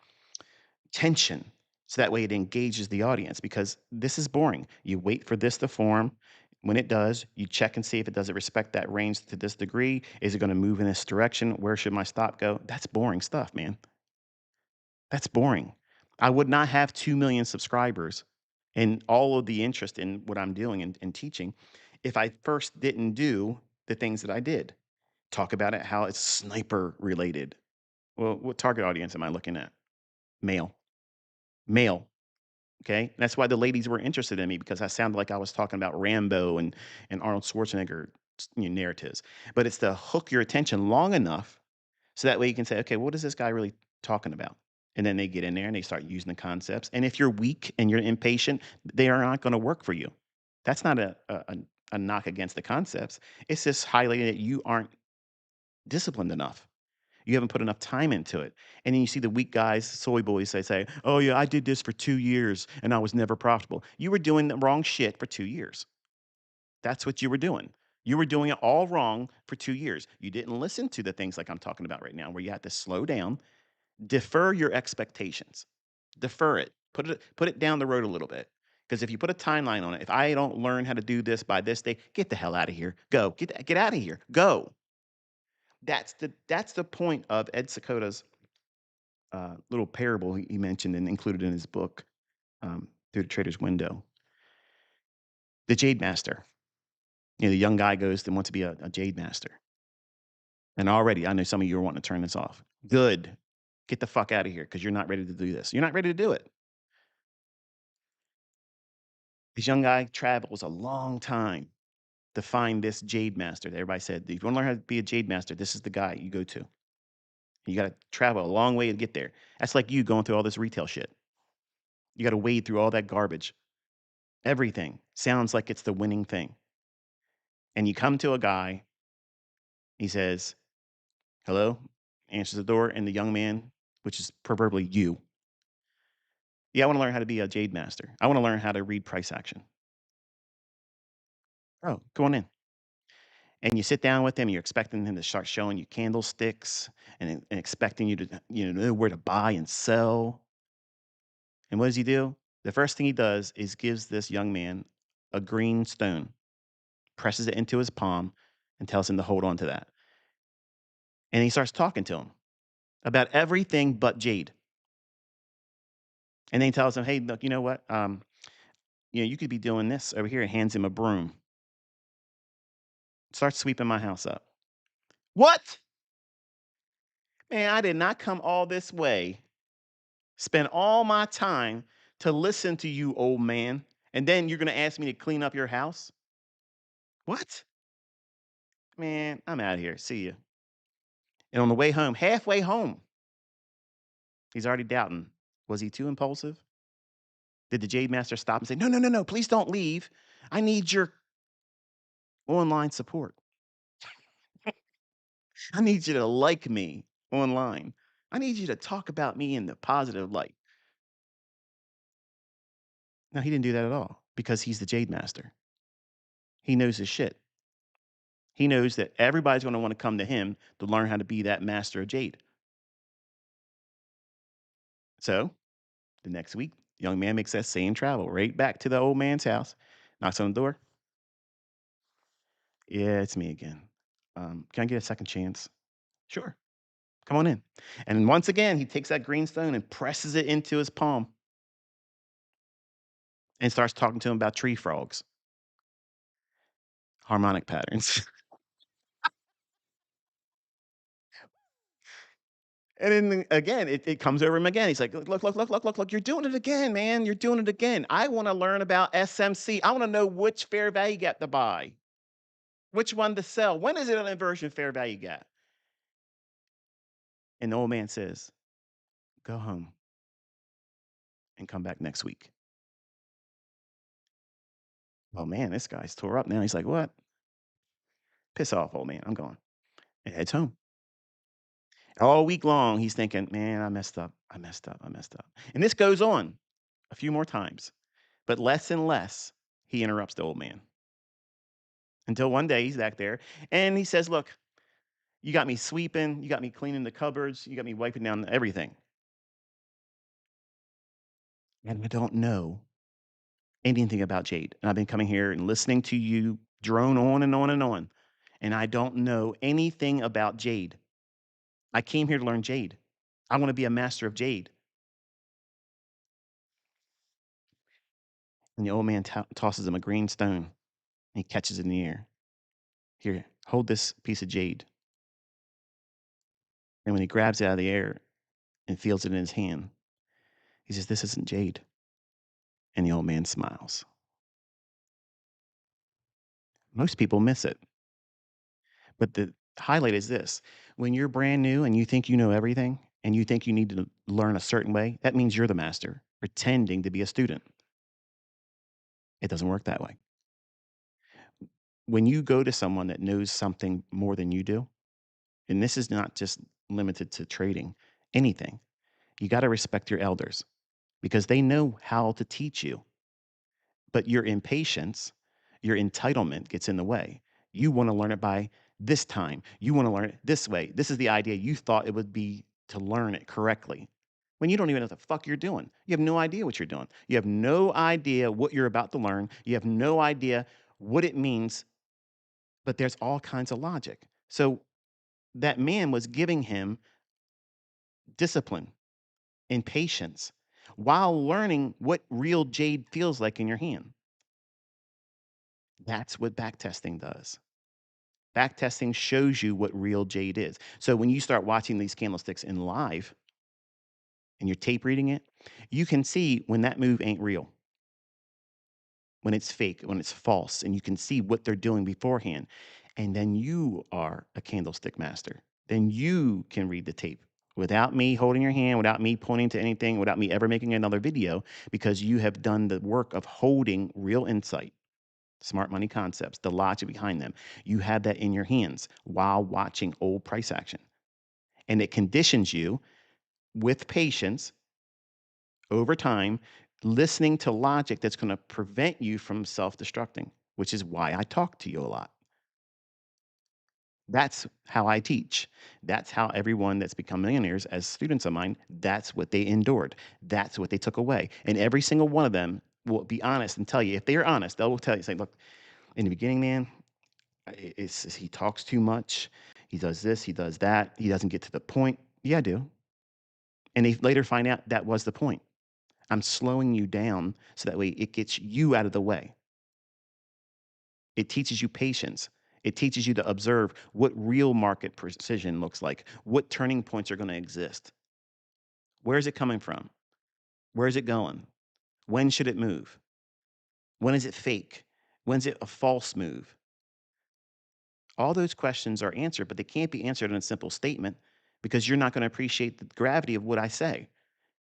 tension so that way it engages the audience because this is boring. You wait for this to form. When it does, you check and see if it doesn't respect that range to this degree. Is it going to move in this direction? Where should my stop go? That's boring stuff, man. That's boring. I would not have 2 million subscribers and all of the interest in what I'm doing and teaching if I first didn't do the things that I did. Talk about it, how it's sniper related. Well, what target audience am I looking at? Male. Male. Okay. That's why the ladies were interested in me because I sounded like I was talking about Rambo and Arnold Schwarzenegger narratives. But it's to hook your attention long enough so that way you can say, okay, what is this guy really talking about? And then they get in there and they start using the concepts. And if you're weak and you're impatient, they are not going to work for you. That's not a knock against the concepts. It's just highlighting that you aren't disciplined enough. You haven't put enough time into it. And then you see the weak guys, soy boys, they say, oh, yeah, I did this for 2 years and I was never profitable. You were doing the wrong shit for 2 years. That's what you were doing. You were doing it all wrong for 2 years. You didn't listen to the things like I'm talking about right now, where you have to slow down, defer your expectations, defer it, put it down the road a little bit. Because if you put a timeline on it, if I don't learn how to do this by this day, get the hell out of here. Go. Get out of here. Go. That's the point of Ed Sekota's little parable he mentioned and included in his book, Through the Trader's Window. The Jade Master. The young guy goes and wants to be a Jade Master. And already, I know some of you are wanting to turn this off. Good. Get the fuck out of here because you're not ready to do this. You're not ready to do it. This young guy travels a long time to find this Jade Master. Everybody said, if you want to learn how to be a Jade Master, this is the guy you go to. You got to travel a long way to get there. That's like you going through all this retail shit. You got to wade through all that garbage. Everything sounds like it's the winning thing. And you come to a guy, he says, hello, answers the door, and the young man, which is proverbially you, yeah, I want to learn how to be a Jade Master. I want to learn how to read price action. Oh, go on in. And you sit down with him, you're expecting him to start showing you candlesticks and expecting you to know where to buy and sell. And what does he do? The first thing he does is gives this young man a green stone, presses it into his palm and tells him to hold on to that. And he starts talking to him about everything but Jade. And then he tells him, "Hey, look, you know what? You could be doing this over here," and hands him a broom. Starts sweeping my house up. What? Man, I did not come all this way, spend all my time to listen to you, old man, and then you're gonna ask me to clean up your house? What? Man, I'm out of here. See you. And on the way home, halfway home, he's already doubting. Was he too impulsive? Did the Jade Master stop and say, "No, no, no, no, please don't leave. I need your online support. I need you to like me online. I need you to talk about me in the positive light." No, he didn't do that at all because he's the Jade Master. He knows his shit. He knows that everybody's going to want to come to him to learn how to be that master of Jade. So the next week, the young man makes that same travel right back to the old man's house, knocks on the door. "Yeah, it's me again. Can I get a second chance?" "Sure. Come on in." And once again, he takes that green stone and presses it into his palm and starts talking to him about tree frogs, harmonic patterns. And then again, it comes over him again. He's like, "Look, look, look, look, look, look, look, you're doing it again, man. You're doing it again. I want to learn about SMC. I want to know which fair value gap to buy, which one to sell. When is it an inversion fair value gap?" And the old man says, "Go home and come back next week." Oh man, this guy's tore up now. He's like, "What? Piss off, old man. I'm going." And heads home. All week long, he's thinking, "Man, I messed up. I messed up. I messed up." And this goes on a few more times, but less and less he interrupts the old man until one day he's back there and he says, "Look, you got me sweeping, you got me cleaning the cupboards, you got me wiping down everything. And I don't know anything about Jade. And I've been coming here and listening to you drone on and on and on. And I don't know anything about Jade. I came here to learn Jade. I want to be a master of Jade." And the old man tosses him a green stone and he catches it in the air. "Here, hold this piece of Jade." And when he grabs it out of the air and feels it in his hand, he says, "This isn't Jade." And the old man smiles. Most people miss it. But the highlight is this: when you're brand new and you think you know everything and you think you need to learn a certain way, that means you're the master, pretending to be a student. It doesn't work that way. When you go to someone that knows something more than you do, and this is not just limited to trading, anything, you got to respect your elders because they know how to teach you. But your impatience, your entitlement gets in the way. You want to learn it by this time. You want to learn it this way. This is the idea. You thought it would be to learn it correctly when you don't even know what the fuck you're doing. You have no idea what you're doing. You have no idea what you're about to learn. You have no idea what it means, but there's all kinds of logic. So that man was giving him discipline and patience while learning what real jade feels like in your hand. That's what backtesting does. Backtesting shows you what real jade is. So when you start watching these candlesticks in live and you're tape reading it, you can see when that move ain't real, when it's fake, when it's false, and you can see what they're doing beforehand. And then you are a candlestick master. Then you can read the tape without me holding your hand, without me pointing to anything, without me ever making another video, because you have done the work of holding real insight, smart money concepts, the logic behind them. You have that in your hands while watching old price action. And it conditions you with patience over time, listening to logic that's going to prevent you from self destructing, which is why I talk to you a lot. That's how I teach. That's how everyone that's become millionaires as students of mine, that's what they endured. That's what they took away. And every single one of them will be honest and tell you, if they're honest, they'll tell you, say, look, in the beginning, man, He talks too much. He does this. He does that. He doesn't get to the point. Yeah, I do. And they later find out that was the point. I'm slowing you down so that way it gets you out of the way. It teaches you patience. It teaches you to observe what real market precision looks like, what turning points are going to exist. Where is it coming from? Where is it going? When should it move? When is it fake? When's it a false move? All those questions are answered, but they can't be answered in a simple statement because you're not going to appreciate the gravity of what I say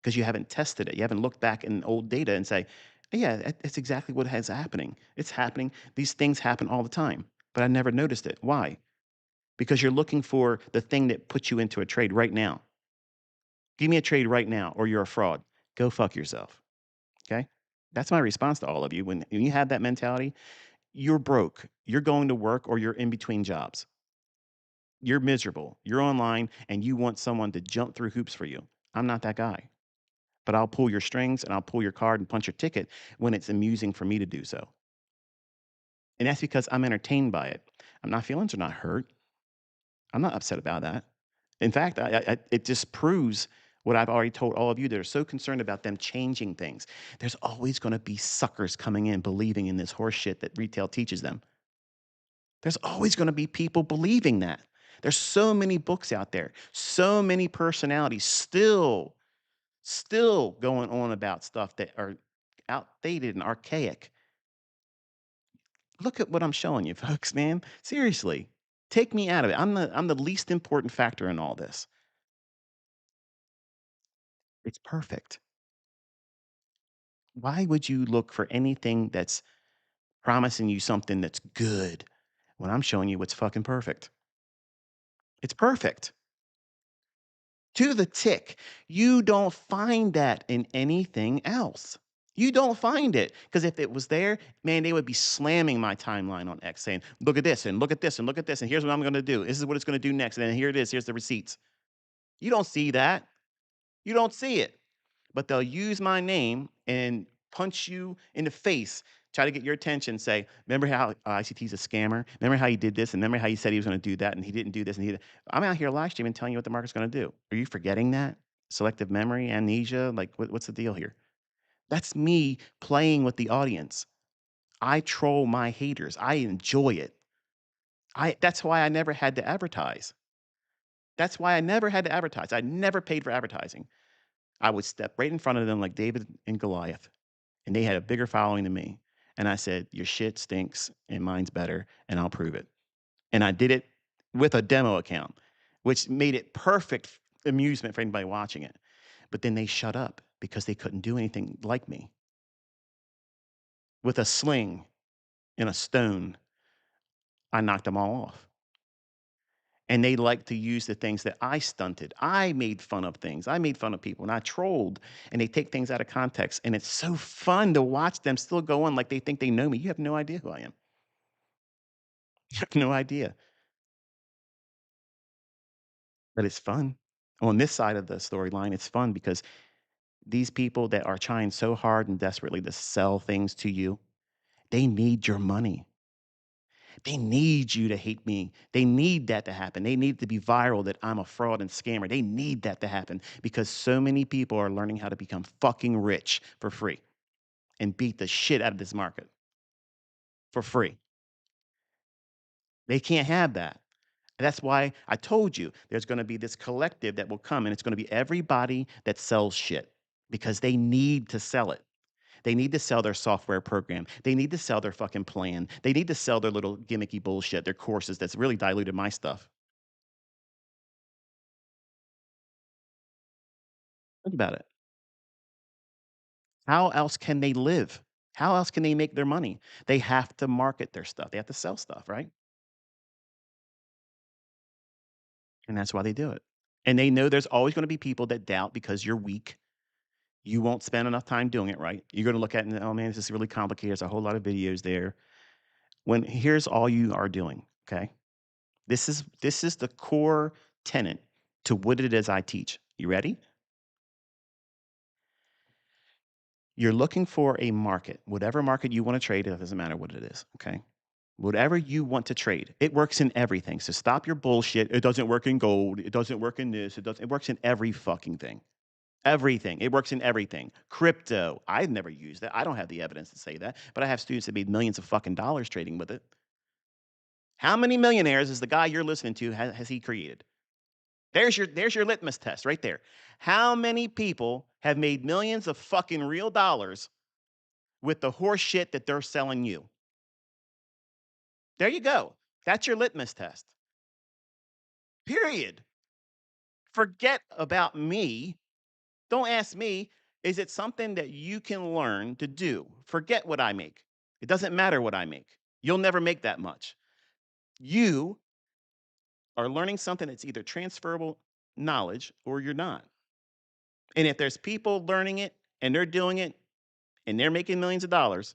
because you haven't tested it. You haven't looked back in old data and say, yeah, that's exactly what is happening. It's happening. These things happen all the time, but I never noticed it. Why? Because you're looking for the thing that puts you into a trade right now. Give me a trade right now, or you're a fraud. Go fuck yourself. Okay. That's my response to all of you. When you have that mentality, you're broke. You're going to work or you're in between jobs. You're miserable. You're online and you want someone to jump through hoops for you. I'm not that guy. But I'll pull your strings and I'll pull your card and punch your ticket when it's amusing for me to do so. And that's because I'm entertained by it. My feelings are not hurt. I'm not upset about that. In fact, it just proves what I've already told all of you that are so concerned about them changing things. There's always going to be suckers coming in believing in this horse shit that retail teaches them. There's always going to be people believing that. There's so many books out there, so many personalities still going on about stuff that are outdated and archaic. Look at what I'm showing you, folks, man. Seriously. Take me out of it. I'm the least important factor in all this. It's perfect. Why would you look for anything that's promising you something that's good when I'm showing you what's fucking perfect? It's perfect. To the tick. You don't find that in anything else. You don't find it. Because if it was there, man, they would be slamming my timeline on X saying, look at this and look at this and look at this. And here's what I'm going to do. This is what it's going to do next. And then here it is. Here's the receipts. You don't see that. You don't see it. But they'll use my name and punch you in the face, try to get your attention, say, remember how ICT's a scammer? Remember how he did this? And remember how he said he was going to do that and he didn't do this? And I'm out here live streaming telling you what the market's going to do. Are you forgetting that? Selective memory, amnesia? Like, what's the deal here? That's me playing with the audience. I troll my haters. I enjoy it. That's why I never had to advertise. That's why I never had to advertise. I never paid for advertising. I would step right in front of them like David and Goliath, and they had a bigger following than me. And I said, your shit stinks and mine's better, and I'll prove it. And I did it with a demo account, which made it perfect amusement for anybody watching it. But then they shut up because they couldn't do anything like me. With a sling and a stone, I knocked them all off. And they like to use the things that I stunted. I made fun of things. I made fun of people and I trolled and they take things out of context. And it's so fun to watch them still go on like they think they know me. You have no idea who I am. You have no idea. But it's fun. On this side of the storyline, it's fun because these people that are trying so hard and desperately to sell things to you, they need your money. They need you to hate me. They need that to happen. They need to be viral that I'm a fraud and scammer. They need that to happen because so many people are learning how to become fucking rich for free and beat the shit out of this market for free. They can't have that. That's why I told you there's going to be this collective that will come and it's going to be everybody that sells shit because they need to sell it. They need to sell their software program. They need to sell their fucking plan. They need to sell their little gimmicky bullshit, their courses that's really diluted my stuff. Think about it. How else can they live? How else can they make their money? They have to market their stuff. They have to sell stuff, right? And that's why they do it. And they know there's always going to be people that doubt because you're weak. You won't spend enough time doing it right. You're going to look at it and, oh man, this is really complicated. There's a whole lot of videos there. When here's all you are doing, okay? This is the core tenet to what it is I teach. You ready? You're looking for a market, whatever market you want to trade, it doesn't matter what it is, okay? Whatever you want to trade, it works in everything. So stop your bullshit. It doesn't work in gold. It doesn't work in this. It works in every fucking thing. Everything. It works in everything. Crypto. I've never used that. I don't have the evidence to say that, but I have students that made millions of fucking dollars trading with it. How many millionaires is the guy you're listening to has he created? There's your litmus test right there. How many people have made millions of fucking real dollars with the horse shit that they're selling you? There you go. That's your litmus test. Period. Forget about me. Don't ask me. Is it something that you can learn to do? Forget what I make. It doesn't matter what I make. You'll never make that much. You are learning something that's either transferable knowledge or you're not. And if there's people learning it and they're doing it and they're making millions of dollars,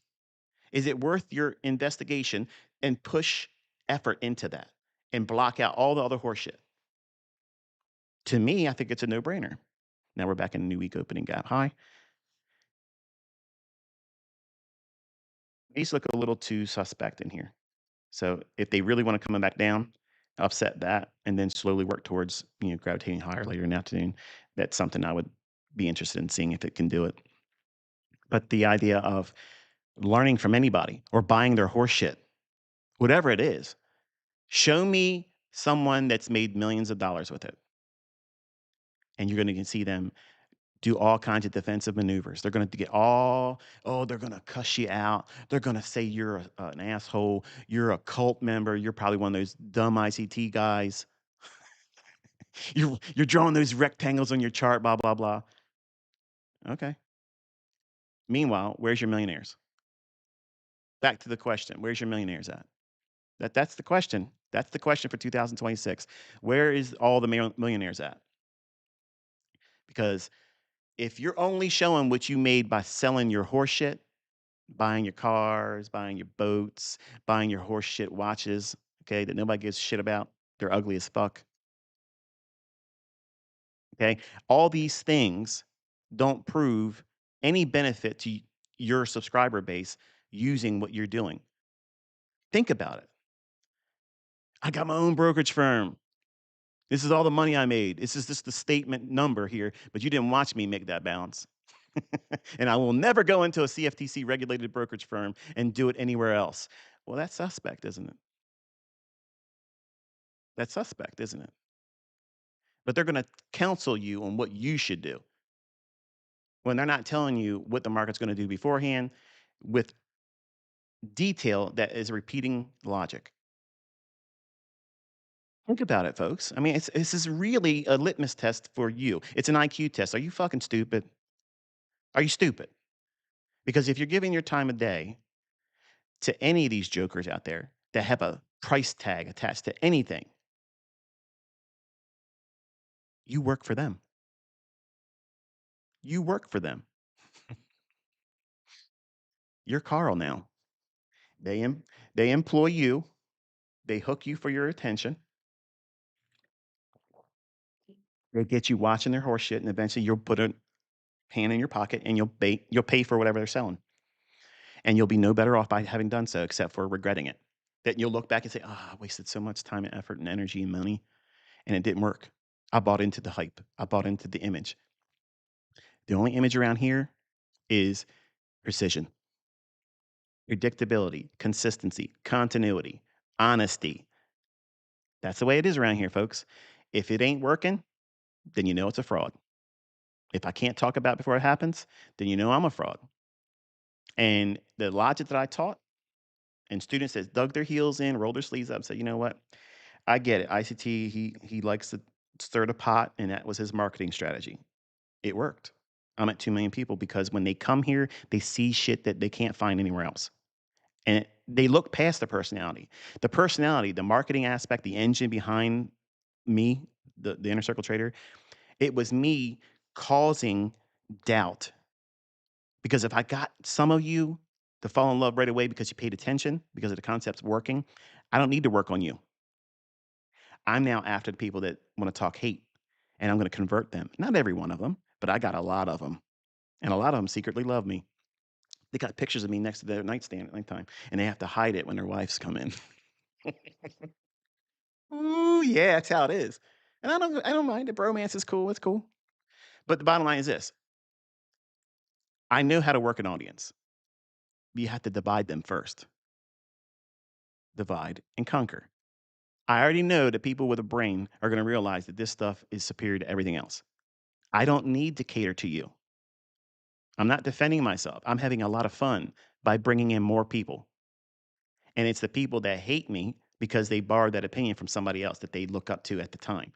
is it worth your investigation and push effort into that and block out all the other horseshit? To me, I think it's a no brainer. Now we're back in a new week opening gap high. These look a little too suspect in here. So if they really want to come back down, upset that, and then slowly work towards gravitating higher later in the afternoon, that's something I would be interested in seeing if it can do it. But the idea of learning from anybody or buying their horse shit, whatever it is, show me someone that's made millions of dollars with it. And you're going to see them do all kinds of defensive maneuvers. They're going to get they're going to cuss you out. They're going to say you're an asshole. You're a cult member. You're probably one of those dumb ICT guys. You're drawing those rectangles on your chart, blah, blah, blah. Okay. Meanwhile, where's your millionaires? Back to the question. Where's your millionaires at? That's the question. That's the question for 2026. Where is all the millionaires at? Because if you're only showing what you made by selling your horse shit, buying your cars, buying your boats, buying your horse shit watches, okay, that nobody gives a shit about, they're ugly as fuck. Okay. All these things don't prove any benefit to your subscriber base using what you're doing. Think about it. I got my own brokerage firm. This is all the money I made. This is just the statement number here, but you didn't watch me make that balance. And I will never go into a CFTC regulated brokerage firm and do it anywhere else. Well, that's suspect, isn't it? That's suspect, isn't it? But they're going to counsel you on what you should do when they're not telling you what the market's going to do beforehand with detail that is repeating logic. Think about it, folks. I mean, this is really a litmus test for you. It's an IQ test. Are you fucking stupid? Are you stupid? Because if you're giving your time of day to any of these jokers out there that have a price tag attached to anything, you work for them. You work for them. You're Carl now. They employ you. They hook you for your attention. They get you watching their horse shit, and eventually you'll put a hand in your pocket and you'll pay for whatever they're selling. And you'll be no better off by having done so, except for regretting it. That you'll look back and say, "Ah, I wasted so much time and effort and energy and money, and it didn't work. I bought into the hype. I bought into the image." The only image around here is precision, predictability, consistency, continuity, honesty. That's the way it is around here, folks. If it ain't working, then you know it's a fraud. If I can't talk about it before it happens, then you know I'm a fraud. And the logic that I taught and students that dug their heels in, rolled their sleeves up, said, you know what? I get it. ICT, he likes to stir the pot, and that was his marketing strategy. It worked. I'm at 2 million people because when they come here, they see shit that they can't find anywhere else. And they look past the personality. The personality, the marketing aspect, the engine behind me, the inner circle trader, it was me causing doubt. Because if I got some of you to fall in love right away because you paid attention, because of the concepts working, I don't need to work on you. I'm now after the people that want to talk hate, and I'm going to convert them. Not every one of them, but I got a lot of them. And a lot of them secretly love me. They got pictures of me next to their nightstand at nighttime, and they have to hide it when their wives come in. Ooh, yeah, that's how it is. And I don't mind. The bromance is cool. It's cool. But the bottom line is this: I know how to work an audience. You have to divide them first. Divide and conquer. I already know that people with a brain are going to realize that this stuff is superior to everything else. I don't need to cater to you. I'm not defending myself. I'm having a lot of fun by bringing in more people. And it's the people that hate me because they borrowed that opinion from somebody else that they look up to at the time.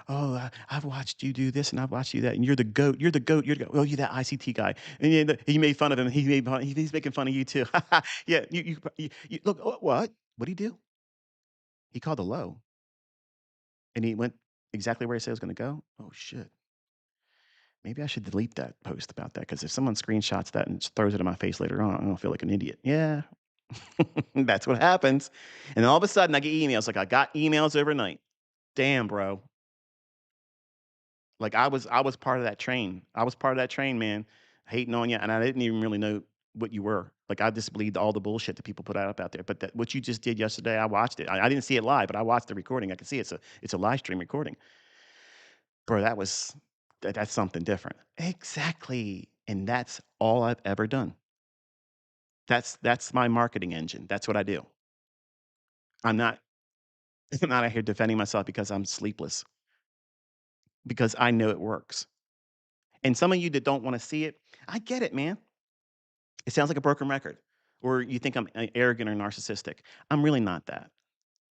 Oh, I've watched you do this and I've watched you that, and you're the goat. You're the goat. You're the goat. Oh, you're that ICT guy. And he made fun of him. He's making fun of you too. Yeah. Look. What? What did he do? He called a low, and he went exactly where he said he was going to go. Oh shit. Maybe I should delete that post about that, because if someone screenshots that and throws it in my face later on, I'm gonna feel like an idiot. Yeah, that's what happens. And all of a sudden, I get emails. Like, I got emails overnight. Damn, bro. Like, I was part of that train. I was part of that train, man, hating on you, and I didn't even really know what you were. Like, I just believed all the bullshit that people put out there. But what you just did yesterday, I watched it. I didn't see it live, but I watched the recording. I can see it's a live stream recording. Bro, that's something different. Exactly. And that's all I've ever done. That's my marketing engine. That's what I do. I'm not I'm not out here defending myself because I'm sleepless, because I know it works. And some of you that don't want to see it, I get it, man. It sounds like a broken record, or you think I'm arrogant or narcissistic. I'm really not that.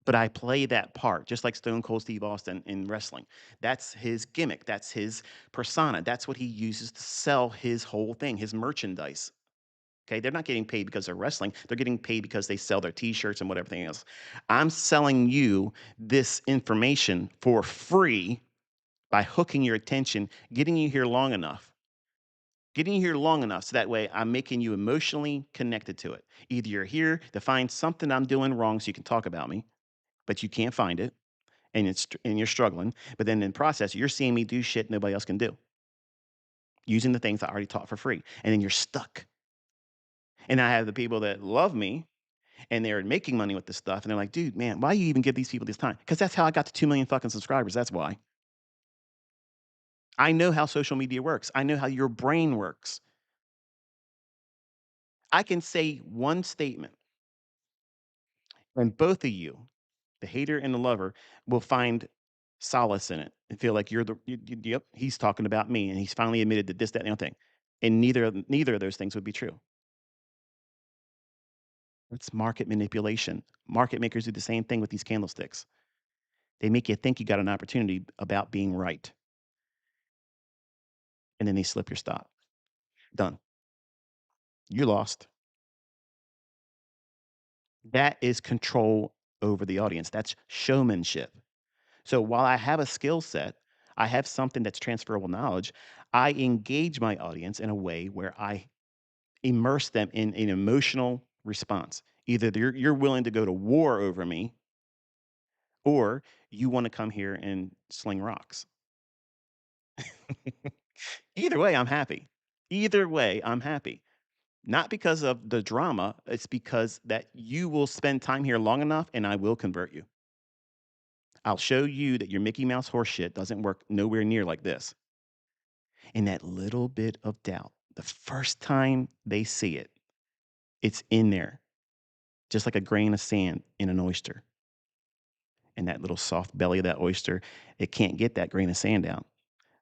But I play that part, just like Stone Cold Steve Austin in wrestling. That's his gimmick. That's his persona. That's what he uses to sell his whole thing, his merchandise. Okay, they're not getting paid because they're wrestling. They're getting paid because they sell their T-shirts and whatever thing else. I'm selling you this information for free by hooking your attention, getting you here long enough so that way I'm making you emotionally connected to it. Either you're here to find something I'm doing wrong so you can talk about me, but you can't find it, and you're struggling. But then in the process, you're seeing me do shit nobody else can do, using the things I already taught for free, and then you're stuck. And I have the people that love me and they're making money with this stuff, and they're like, dude, man, why you even give these people this time? Because that's how I got to 2 million fucking subscribers. That's why. I know how social media works. I know how your brain works. I can say one statement, and both of you, the hater and the lover, will find solace in it and feel like yep, he's talking about me, and he's finally admitted that this, that, and the other thing. And neither of those things would be true. It's market manipulation. Market makers do the same thing with these candlesticks. They make you think you got an opportunity about being right, and then they slip your stop. Done. You lost. That is control over the audience. That's showmanship. So while I have a skill set, I have something that's transferable knowledge. I engage my audience in a way where I immerse them in an emotional response. Either you're willing to go to war over me, or you want to come here and sling rocks. Either way, I'm happy. Either way, I'm happy. Not because of the drama, it's because that you will spend time here long enough and I will convert you. I'll show you that your Mickey Mouse horseshit doesn't work nowhere near like this. And that little bit of doubt, the first time they see it, it's in there, just like a grain of sand in an oyster. And that little soft belly of that oyster, it can't get that grain of sand out.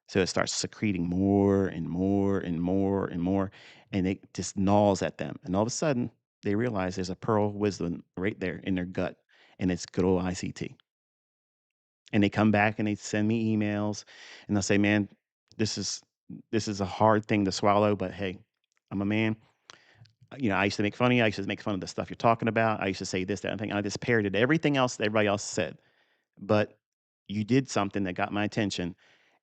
So it starts secreting more and more and more and more, and it just gnaws at them. And all of a sudden, they realize there's a pearl of wisdom right there in their gut, and it's good old ICT. And they come back and they send me emails, and they'll say, "Man, this is this is a hard thing to swallow, but hey, I'm a man. I used to make fun of you. I used to make fun of the stuff you're talking about. I used to say this, that, and thing. I just parroted everything else that everybody else said. But you did something that got my attention,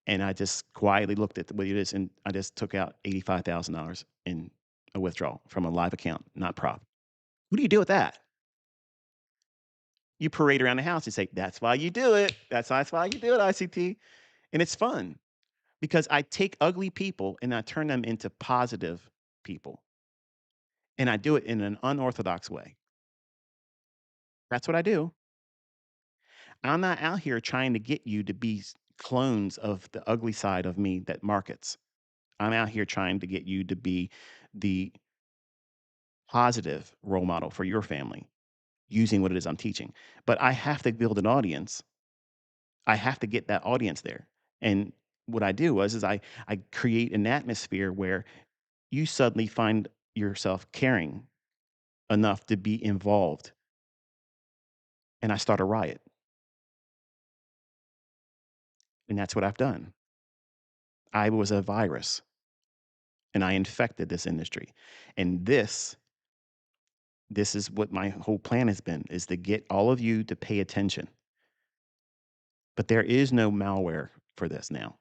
and I just quietly looked at what it is, and I just took out $85,000 in a withdrawal from a live account, not prop. What do you do with that? You parade around the house and say, "That's why you do it. That's why you do it, ICT." And it's fun because I take ugly people and I turn them into positive people. and I do it in an unorthodox way. That's what I do. I'm not out here trying to get you to be clones of the ugly side of me that markets. I'm out here trying to get you to be the positive role model for your family using what it is I'm teaching. But I have to build an audience. I have to get that audience there. And what I do was is I create an atmosphere where you suddenly find yourself caring enough to be involved, and I start a riot. And that's what I've done. I was a virus and I infected this industry. And this is what my whole plan has been, is to get all of you to pay attention. But there is no malware for this now.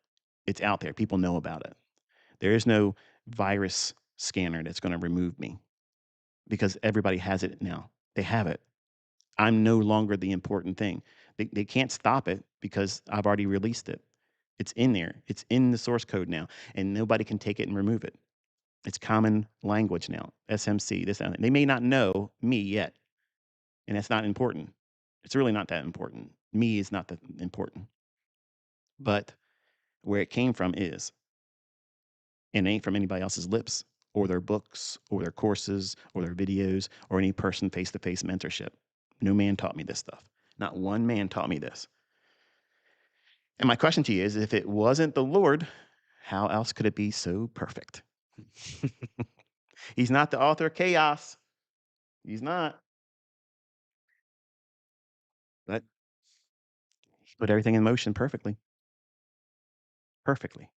It's out there. People know about it. There is no virus scanner that's going to remove me because everybody has it now. They have it. I'm no longer the important thing. They can't stop it because I've already released it. It's in there. It's in the source code now, and nobody can take it and remove it. It's common language now. SMC, this, and that. They may not know me yet, and that's not important. It's really not that important. Me is not that important. But where it came from is, and it ain't from anybody else's lips or their books or their courses or their videos or any person face to face mentorship. No man taught me this stuff. Not one man taught me this. And my question to you is, if it wasn't the Lord, how else could it be so perfect? He's not the author of chaos. He's not. But he put everything in motion perfectly, perfectly.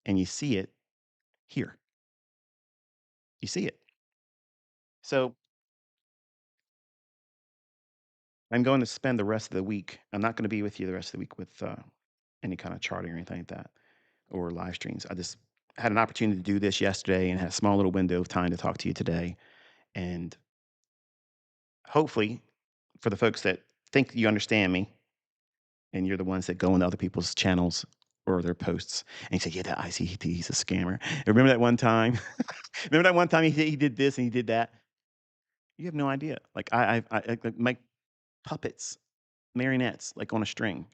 And you see it here. You see it. So I'm going to spend the rest of the week. I'm not going to be with you the rest of the week with any kind of charting or anything like that or live streams. I just had an opportunity to do this yesterday and had a small little window of time to talk to you today. And hopefully, for the folks that think you understand me and you're the ones that go into other people's channels or their posts and you say, yeah, that ICT, he's a scammer. And remember that one time? Remember that one time he did this and he did that? You have no idea. Like I make puppets, marionettes, like on a string.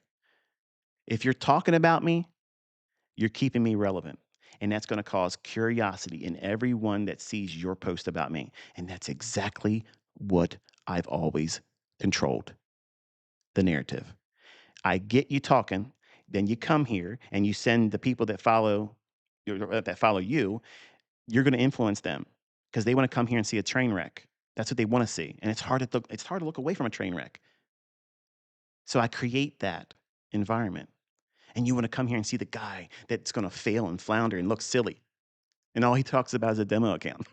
If you're talking about me, you're keeping me relevant. And that's going to cause curiosity in everyone that sees your post about me. And that's exactly what I've always controlled, the narrative. I get you talking, then you come here and you send the people that follow you, you're going to influence them because they want to come here and see a train wreck. That's what they want to see. And it's hard to look away from a train wreck. So I create that environment. And you want to come here and see the guy that's going to fail and flounder and look silly. And all he talks about is a demo account.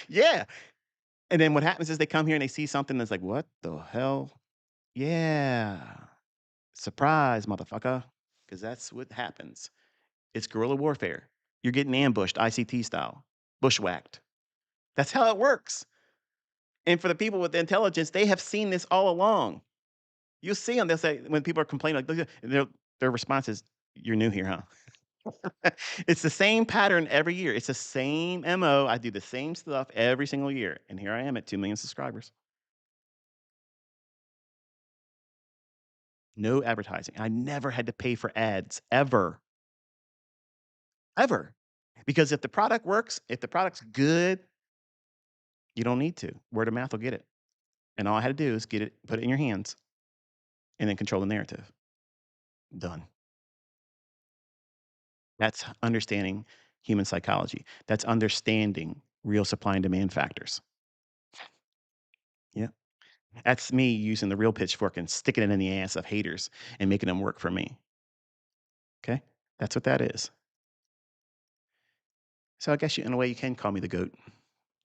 Yeah. And then what happens is they come here and they see something that's like, what the hell? Yeah. Surprise, motherfucker. Because that's what happens. It's guerrilla warfare. You're getting ambushed, ICT style, bushwhacked. That's how it works. And for the people with the intelligence, they have seen this all along. You'll see them. They'll say, when people are complaining, like, their response is, you're new here, huh? It's the same pattern every year. It's the same MO. I do the same stuff every single year. And here I am at 2 million subscribers. No advertising. I never had to pay for ads ever, ever. Because if the product works, if the product's good, you don't need to. Word of mouth will get it. And all I had to do is get it, put it in your hands, and then control the narrative. Done. That's understanding human psychology. That's understanding real supply and demand factors. Yeah. That's me using the real pitchfork and sticking it in the ass of haters and making them work for me. Okay? That's what that is. So I guess in a way you can call me the GOAT.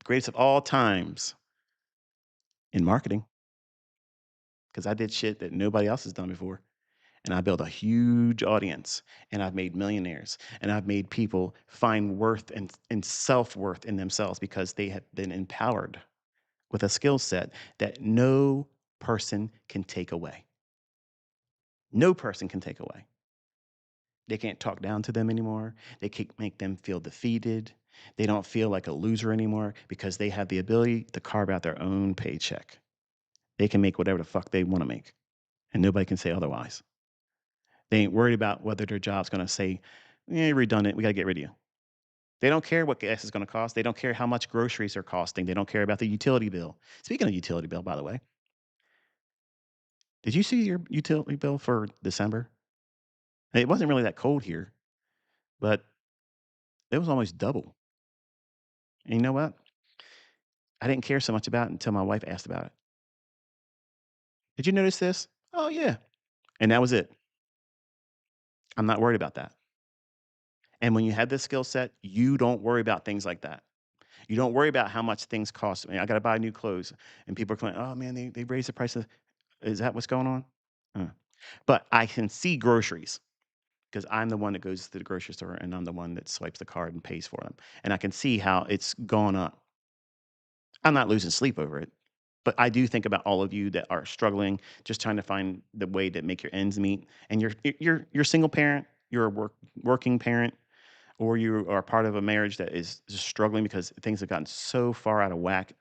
Greatest of all times in marketing, because I did shit that nobody else has done before. And I built a huge audience and I've made millionaires and I've made people find worth and self worth in themselves because they have been empowered with a skill set that no person can take away. No person can take away. They can't talk down to them anymore. They can't make them feel defeated. They don't feel like a loser anymore because they have the ability to carve out their own paycheck. They can make whatever the fuck they want to make, and nobody can say otherwise. They ain't worried about whether their job's going to say, redundant, we got to get rid of you. They don't care what gas is going to cost. They don't care how much groceries are costing. They don't care about the utility bill. Speaking of utility bill, by the way, did you see your utility bill for December? It wasn't really that cold here, but it was almost double. And you know what? I didn't care so much about it until my wife asked about it. Did you notice this? Oh, yeah. And that was it. I'm not worried about that. And when you have this skill set, you don't worry about things like that. You don't worry about how much things cost. I got to buy new clothes. And people are going, oh, man, they raised the price of. Is that what's going on? Uh. But I can see groceries because I'm the one that goes to the grocery store and I'm the one that swipes the card and pays for them. And I can see how it's gone up. I'm not losing sleep over it. But I do think about all of you that are struggling, just trying to find the way to make your ends meet. And you're a single parent, you're a working parent, or you are part of a marriage that is just struggling because things have gotten so far out of whack.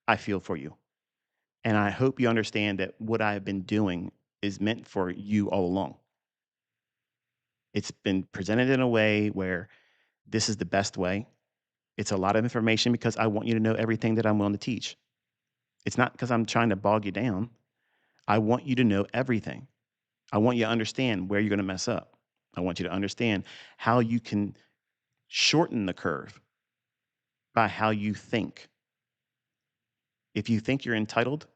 I feel for you. And I hope you understand that what I've been doing is meant for you all along. It's been presented in a way where this is the best way. It's a lot of information because I want you to know everything that I'm willing to teach. It's not because I'm trying to bog you down. I want you to know everything. I want you to understand where you're going to mess up. I want you to understand how you can shorten the curve by how you think. If you think you're entitled,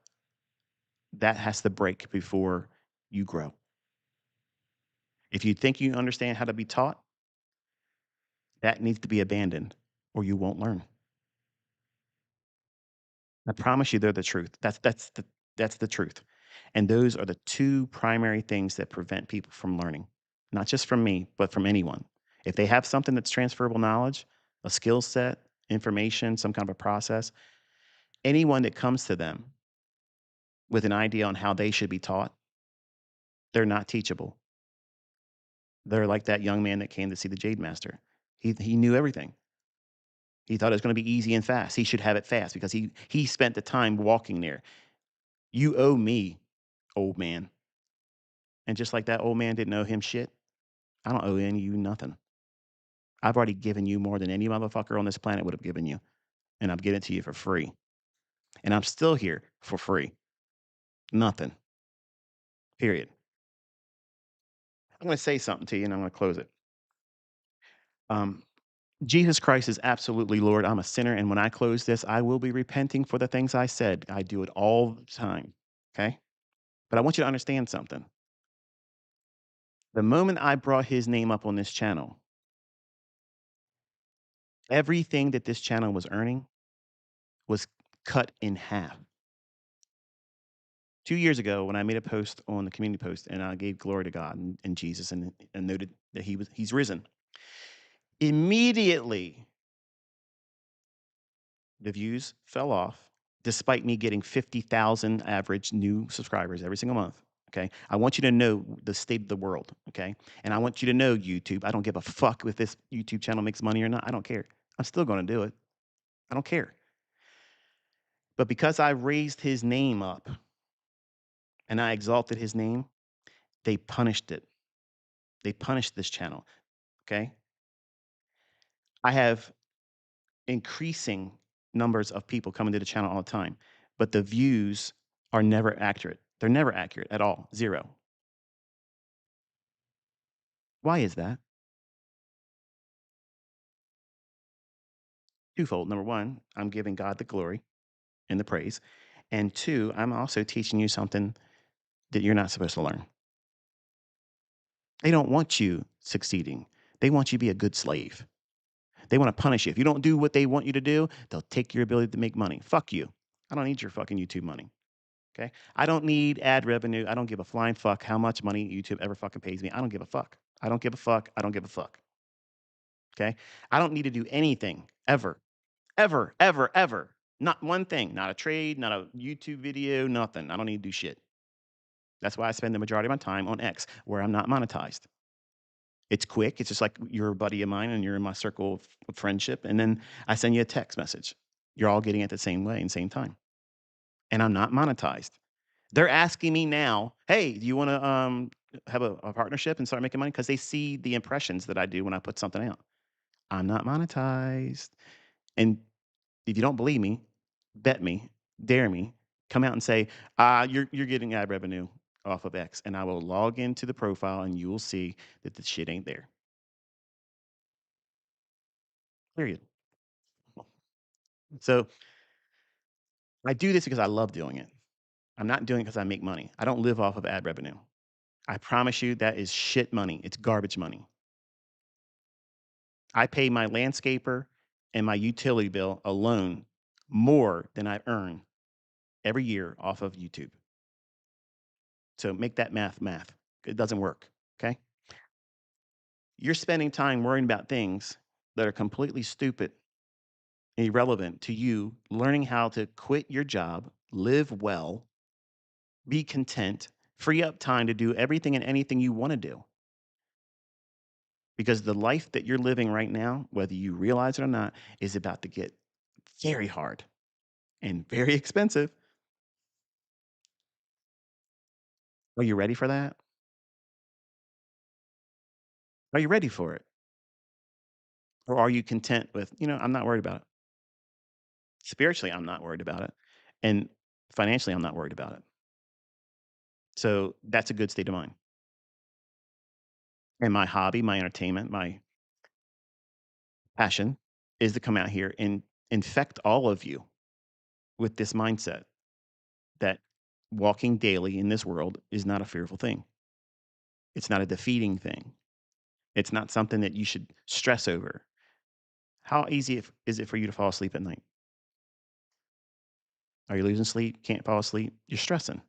that has to break before you grow. If you think you understand how to be taught, that needs to be abandoned or you won't learn. I promise you they're the truth. That's the truth. And those are the two primary things that prevent people from learning. Not just from me, but from anyone. If they have something that's transferable knowledge, a skill set, information, some kind of a process, anyone that comes to them with an idea on how they should be taught, they're not teachable. They're like that young man that came to see the Jade Master. He knew everything. He thought it was going to be easy and fast. He should have it fast because he spent the time walking there. You owe me, old man. And just like that old man didn't owe him shit, I don't owe any of you nothing. I've already given you more than any motherfucker on this planet would have given you. And I'm giving it to you for free. And I'm still here for free. Nothing. Period. I'm going to say something to you and I'm going to close it. Um, Jesus Christ is absolutely Lord. I'm a sinner. And when I close this, I will be repenting for the things I said. I do it all the time. Okay. But I want you to understand something. The moment I brought his name up on this channel, everything that this channel was earning was cut in half. 2 years ago, when I made a post on the community post and I gave glory to God and Jesus and noted that he's risen, immediately the views fell off despite me getting 50,000 average new subscribers every single month. Okay. I want you to know the state of the world. Okay. And I want you to know YouTube. I don't give a fuck if this YouTube channel makes money or not. I don't care. I'm still going to do it. I don't care. But because I raised his name up and I exalted his name, they punished it. They punished this channel. Okay. I have increasing numbers of people coming to the channel all the time, but the views are never accurate. They're never accurate at all. Zero. Why is that? Twofold. Number one, I'm giving God the glory and the praise. And two, I'm also teaching you something that you're not supposed to learn. They don't want you succeeding. They want you to be a good slave. They want to punish you. If you don't do what they want you to do, they'll take your ability to make money. Fuck you. I don't need your fucking YouTube money. Okay. I don't need ad revenue. I don't give a flying fuck how much money YouTube ever fucking pays me. I don't give a fuck. I don't give a fuck. I don't give a fuck. Okay. I don't need to do anything ever, ever, ever, ever. Not one thing, not a trade, not a YouTube video, nothing. I don't need to do shit. That's why I spend the majority of my time on X, where I'm not monetized. It's quick. It's just like you're a buddy of mine and you're in my circle of friendship. And then I send you a text message. You're all getting it the same way and same time. And I'm not monetized. They're asking me now, hey, do you want to have a partnership and start making money? Because they see the impressions that I do when I put something out. I'm not monetized. And if you don't believe me, bet me, dare me, come out and say, you're getting ad revenue off of X. And I will log into the profile and you will see that the shit ain't there. Period. So I do this because I love doing it. I'm not doing it because I make money. I don't live off of ad revenue. I promise you that is shit money. It's garbage money. I pay my landscaper and my utility bill alone more than I earn every year off of YouTube. So make that math. It doesn't work. Okay. You're spending time worrying about things that are completely stupid and irrelevant to you learning how to quit your job, live well, be content, free up time to do everything and anything you want to do. Because the life that you're living right now, whether you realize it or not, is about to get very hard and very expensive. Are you ready for that? Are you ready for it? Or are you content with, I'm not worried about it. Spiritually, I'm not worried about it. And financially, I'm not worried about it. So that's a good state of mind. And my hobby, my entertainment, my passion is to come out here and infect all of you with this mindset that walking daily in this world is not a fearful thing. It's not a defeating thing. It's not something that you should stress over. How easy is it for you to fall asleep at night? Are you losing sleep? Can't fall asleep? You're stressing.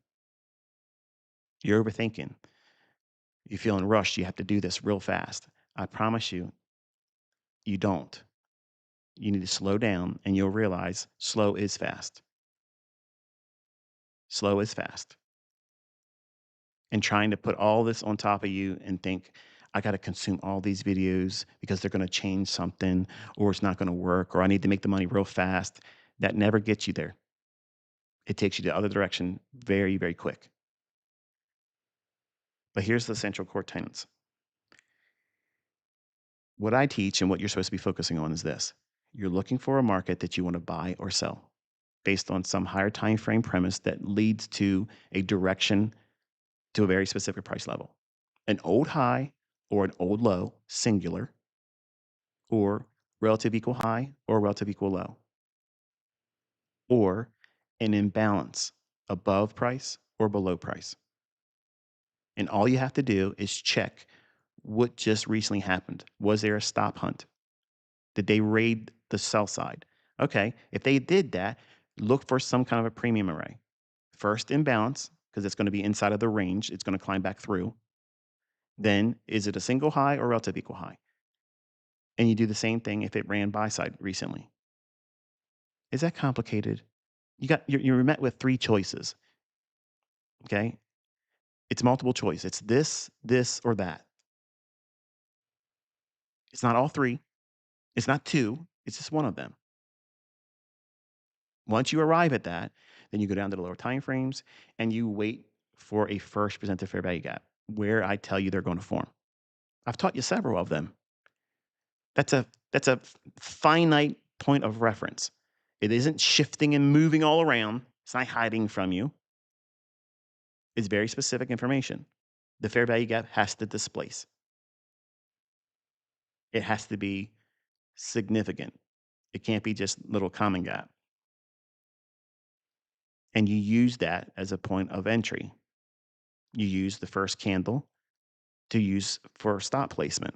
You're overthinking. You're feeling rushed. You have to do this real fast. I promise you, you don't. You need to slow down and you'll realize slow is fast. Slow is fast. And trying to put all this on top of you and think, I got to consume all these videos because they're going to change something or it's not going to work or I need to make the money real fast. That never gets you there. It takes you the other direction very, very quick. But here's the central core tenets. What I teach and what you're supposed to be focusing on is this. You're looking for a market that you want to buy or sell based on some higher time frame premise that leads to a direction to a very specific price level. An old high or an old low, singular, or relative equal high or relative equal low, or an imbalance above price or below price. And all you have to do is check what just recently happened. Was there a stop hunt? Did they raid the sell side? Okay, if they did that, look for some kind of a premium array. First, imbalance, because it's going to be inside of the range, it's going to climb back through. Then, is it a single high or relative equal high? And you do the same thing if it ran buy side recently. Is that complicated? You're met with three choices. Okay, it's multiple choice. It's this, or that. It's not all three. It's not two. It's just one of them. Once you arrive at that, then you go down to the lower time frames and you wait for a first presented fair value gap where I tell you they're going to form. I've taught you several of them. That's a finite point of reference. It isn't shifting and moving all around. It's not hiding from you. It's very specific information. The fair value gap has to displace. It has to be significant. It can't be just little common gap. And you use that as a point of entry. You use the first candle to use for stop placement.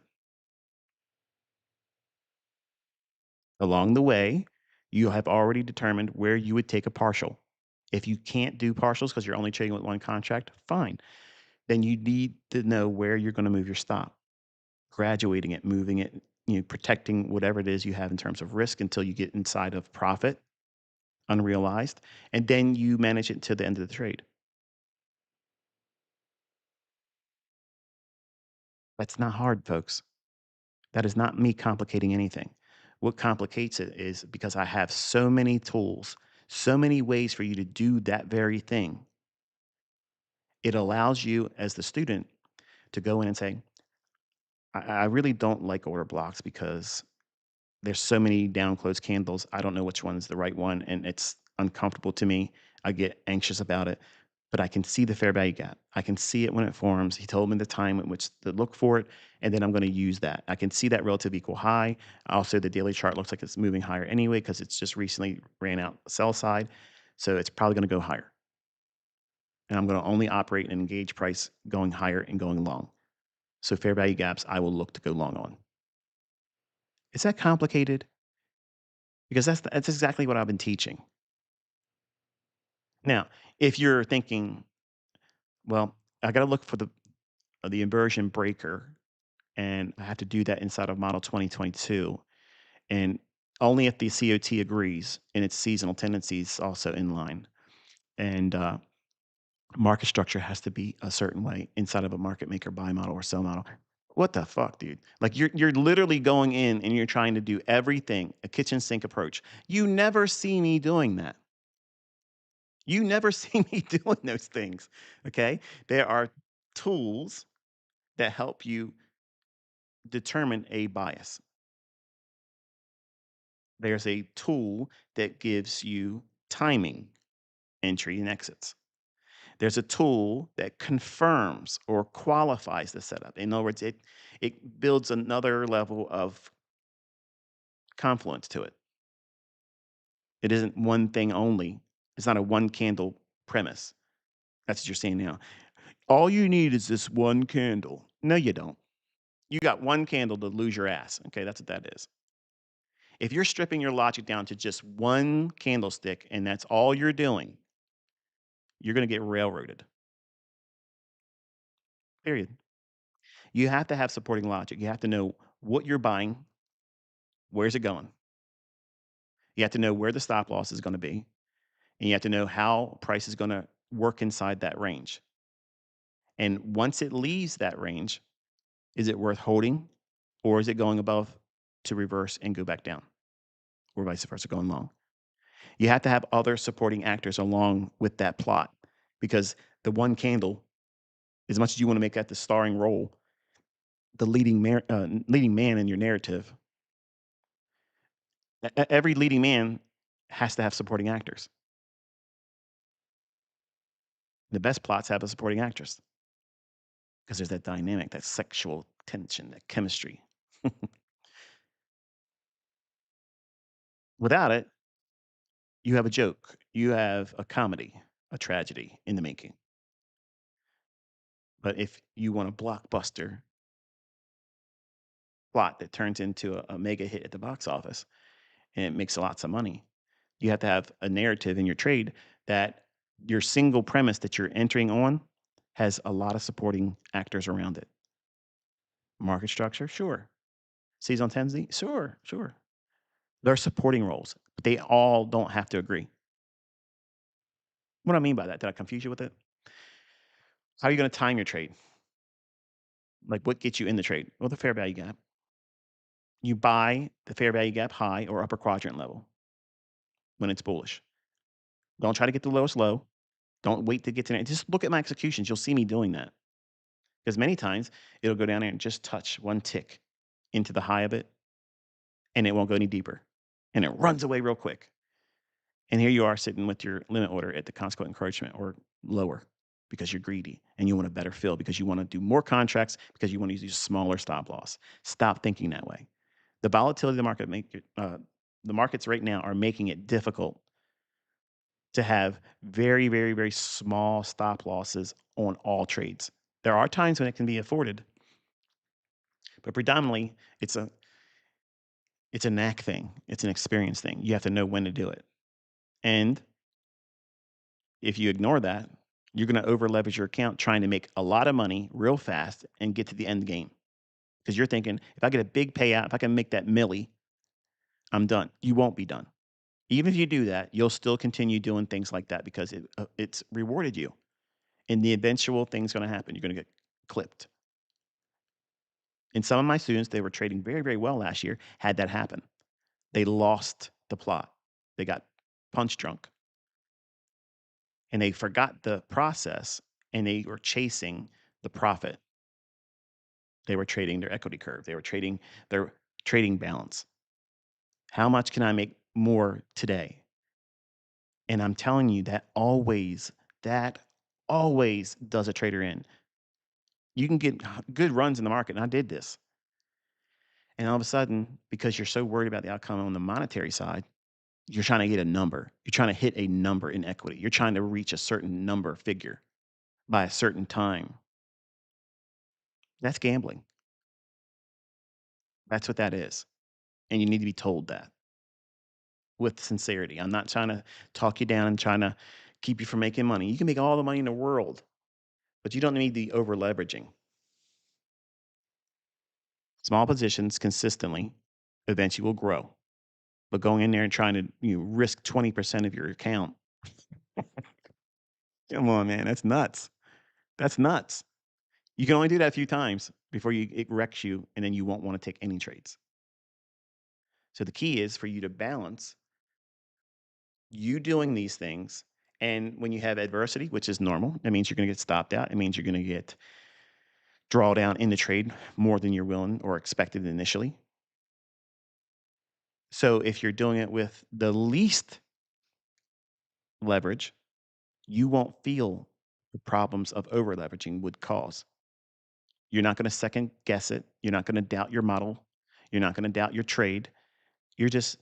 Along the way, you have already determined where you would take a partial. If you can't do partials because you're only trading with one contract, fine. Then you need to know where you're going to move your stop, graduating it, moving it, protecting whatever it is you have in terms of risk until you get inside of profit, unrealized, and then you manage it to the end of the trade. That's not hard, folks. That is not me complicating anything. What complicates it is because I have so many tools, so many ways for you to do that very thing. It allows you as the student to go in and say, I really don't like order blocks because there's so many down closed candles. I don't know which one's the right one, and it's uncomfortable to me. I get anxious about it, but I can see the fair value gap. I can see it when it forms. He told me the time in which to look for it, and then I'm going to use that. I can see that relative equal high. Also, the daily chart looks like it's moving higher anyway because it's just recently ran out sell side, so it's probably going to go higher. And I'm going to only operate and engage price going higher and going long. So fair value gaps, I will look to go long on. Is that complicated? Because that's exactly what I've been teaching. Now, if you're thinking, well, I got to look for the inversion breaker, and I have to do that inside of model 2022, and only if the COT agrees and its seasonal tendencies also in line, and market structure has to be a certain way inside of a market maker buy model or sell model. What the fuck, dude? Like you're literally going in and you're trying to do everything a kitchen sink approach. You never see me doing that. You never see me doing those things, okay? There are tools that help you determine a bias. There's a tool that gives you timing, entry and exits. There's a tool that confirms or qualifies the setup. In other words, it builds another level of confluence to it. It isn't one thing only. It's not a one candle premise. That's what you're seeing now. All you need is this one candle. No, you don't. You got one candle to lose your ass. Okay, that's what that is. If you're stripping your logic down to just one candlestick and that's all you're doing, you're going to get railroaded. Period. You have to have supporting logic. You have to know what you're buying, where's it going. You have to know where the stop loss is going to be, and you have to know how price is going to work inside that range. And once it leaves that range, is it worth holding or is it going above to reverse and go back down or vice versa going long? You have to have other supporting actors along with that plot because the one candle, as much as you want to make that the starring role, the leading man in your narrative, every leading man has to have supporting actors. The best plots have a supporting actress because there's that dynamic, that sexual tension, that chemistry. Without it, you have a joke, you have a comedy, a tragedy in the making. But if you want a blockbuster plot that turns into a mega hit at the box office and it makes lots of money, you have to have a narrative in your trade that your single premise that you're entering on has a lot of supporting actors around it. Market structure, sure. Season tendency, sure, sure. They're supporting roles, but they all don't have to agree. What do I mean by that? Did I confuse you with it? How are you going to time your trade? Like what gets you in the trade? Well, the fair value gap. You buy the fair value gap high or upper quadrant level when it's bullish. Don't try to get the lowest low. Don't wait to get to it. Just look at my executions. You'll see me doing that. Because many times it'll go down there and just touch one tick into the high of it and it won't go any deeper. And it runs away real quick. And here you are sitting with your limit order at the consequent encroachment or lower because you're greedy and you want a better fill because you want to do more contracts because you want to use smaller stop loss. Stop thinking that way. The volatility of the market the markets right now are making it difficult to have very, very, very small stop losses on all trades. There are times when it can be afforded, but predominantly it's a knack thing. It's an experience thing. You have to know when to do it. And if you ignore that, you're going to over leverage your account trying to make a lot of money real fast and get to the end game. Because you're thinking, if I get a big payout, if I can make that milli, I'm done. You won't be done. Even if you do that, you'll still continue doing things like that because it's rewarded you. And the eventual thing's going to happen. You're going to get clipped. And some of my students, they were trading very, very well last year, had that happen. They lost the plot. They got punch drunk and they forgot the process and they were chasing the profit. They were trading their equity curve. They were trading their trading balance. How much can I make more today? And I'm telling you that always does a trader in. You can get good runs in the market, and I did this. And all of a sudden, because you're so worried about the outcome on the monetary side, you're trying to get a number. You're trying to hit a number in equity. You're trying to reach a certain number figure by a certain time. That's gambling. That's what that is. And you need to be told that with sincerity. I'm not trying to talk you down and trying to keep you from making money. You can make all the money in the world, but you don't need the over leveraging. Small positions consistently eventually will grow. But going in there and trying to risk 20% of your account, come on, man, that's nuts. That's nuts. You can only do that a few times before it wrecks you, and then you won't want to take any trades. So the key is for you to balance you doing these things. And when you have adversity, which is normal, that means you're going to get stopped out. It means you're going to get drawdown in the trade more than you're willing or expected initially. So if you're doing it with the least leverage, you won't feel the problems of over leveraging would cause. You're not going to second guess it. You're not going to doubt your model. You're not going to doubt your trade. You're just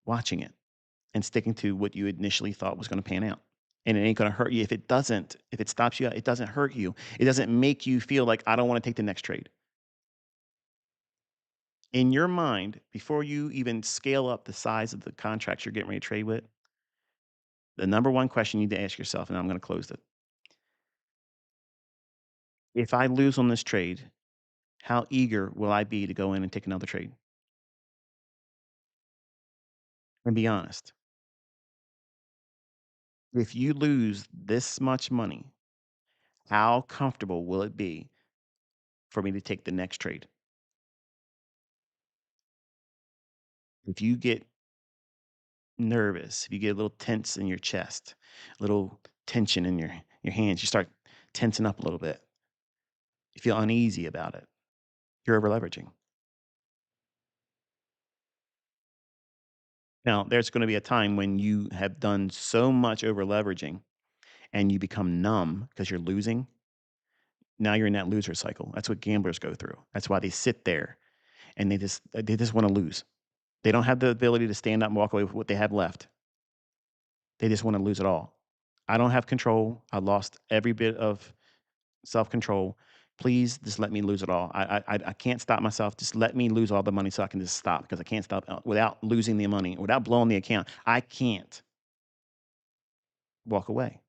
watching it and sticking to what you initially thought was going to pan out. And it ain't going to hurt you if it doesn't. If it stops you, it doesn't hurt you. It doesn't make you feel like I don't want to take the next trade. In your mind, before you even scale up the size of the contracts you're getting ready to trade with, the number one question you need to ask yourself, and I'm going to close it. If I lose on this trade, how eager will I be to go in and take another trade? And be honest. If you lose this much money, how comfortable will it be for me to take the next trade? If you get nervous, if you get a little tense in your chest, a little tension in your hands, you start tensing up a little bit. You feel uneasy about it. You're over leveraging. Now, there's going to be a time when you have done so much over leveraging and you become numb because you're losing. Now you're in that loser cycle. That's what gamblers go through. That's why they sit there and they just want to lose. They don't have the ability to stand up and walk away with what they have left. They just want to lose it all. I don't have control. I lost every bit of self control. Please just let me lose it all. I can't stop myself. Just let me lose all the money so I can just stop because I can't stop without losing the money, without blowing the account. I can't walk away.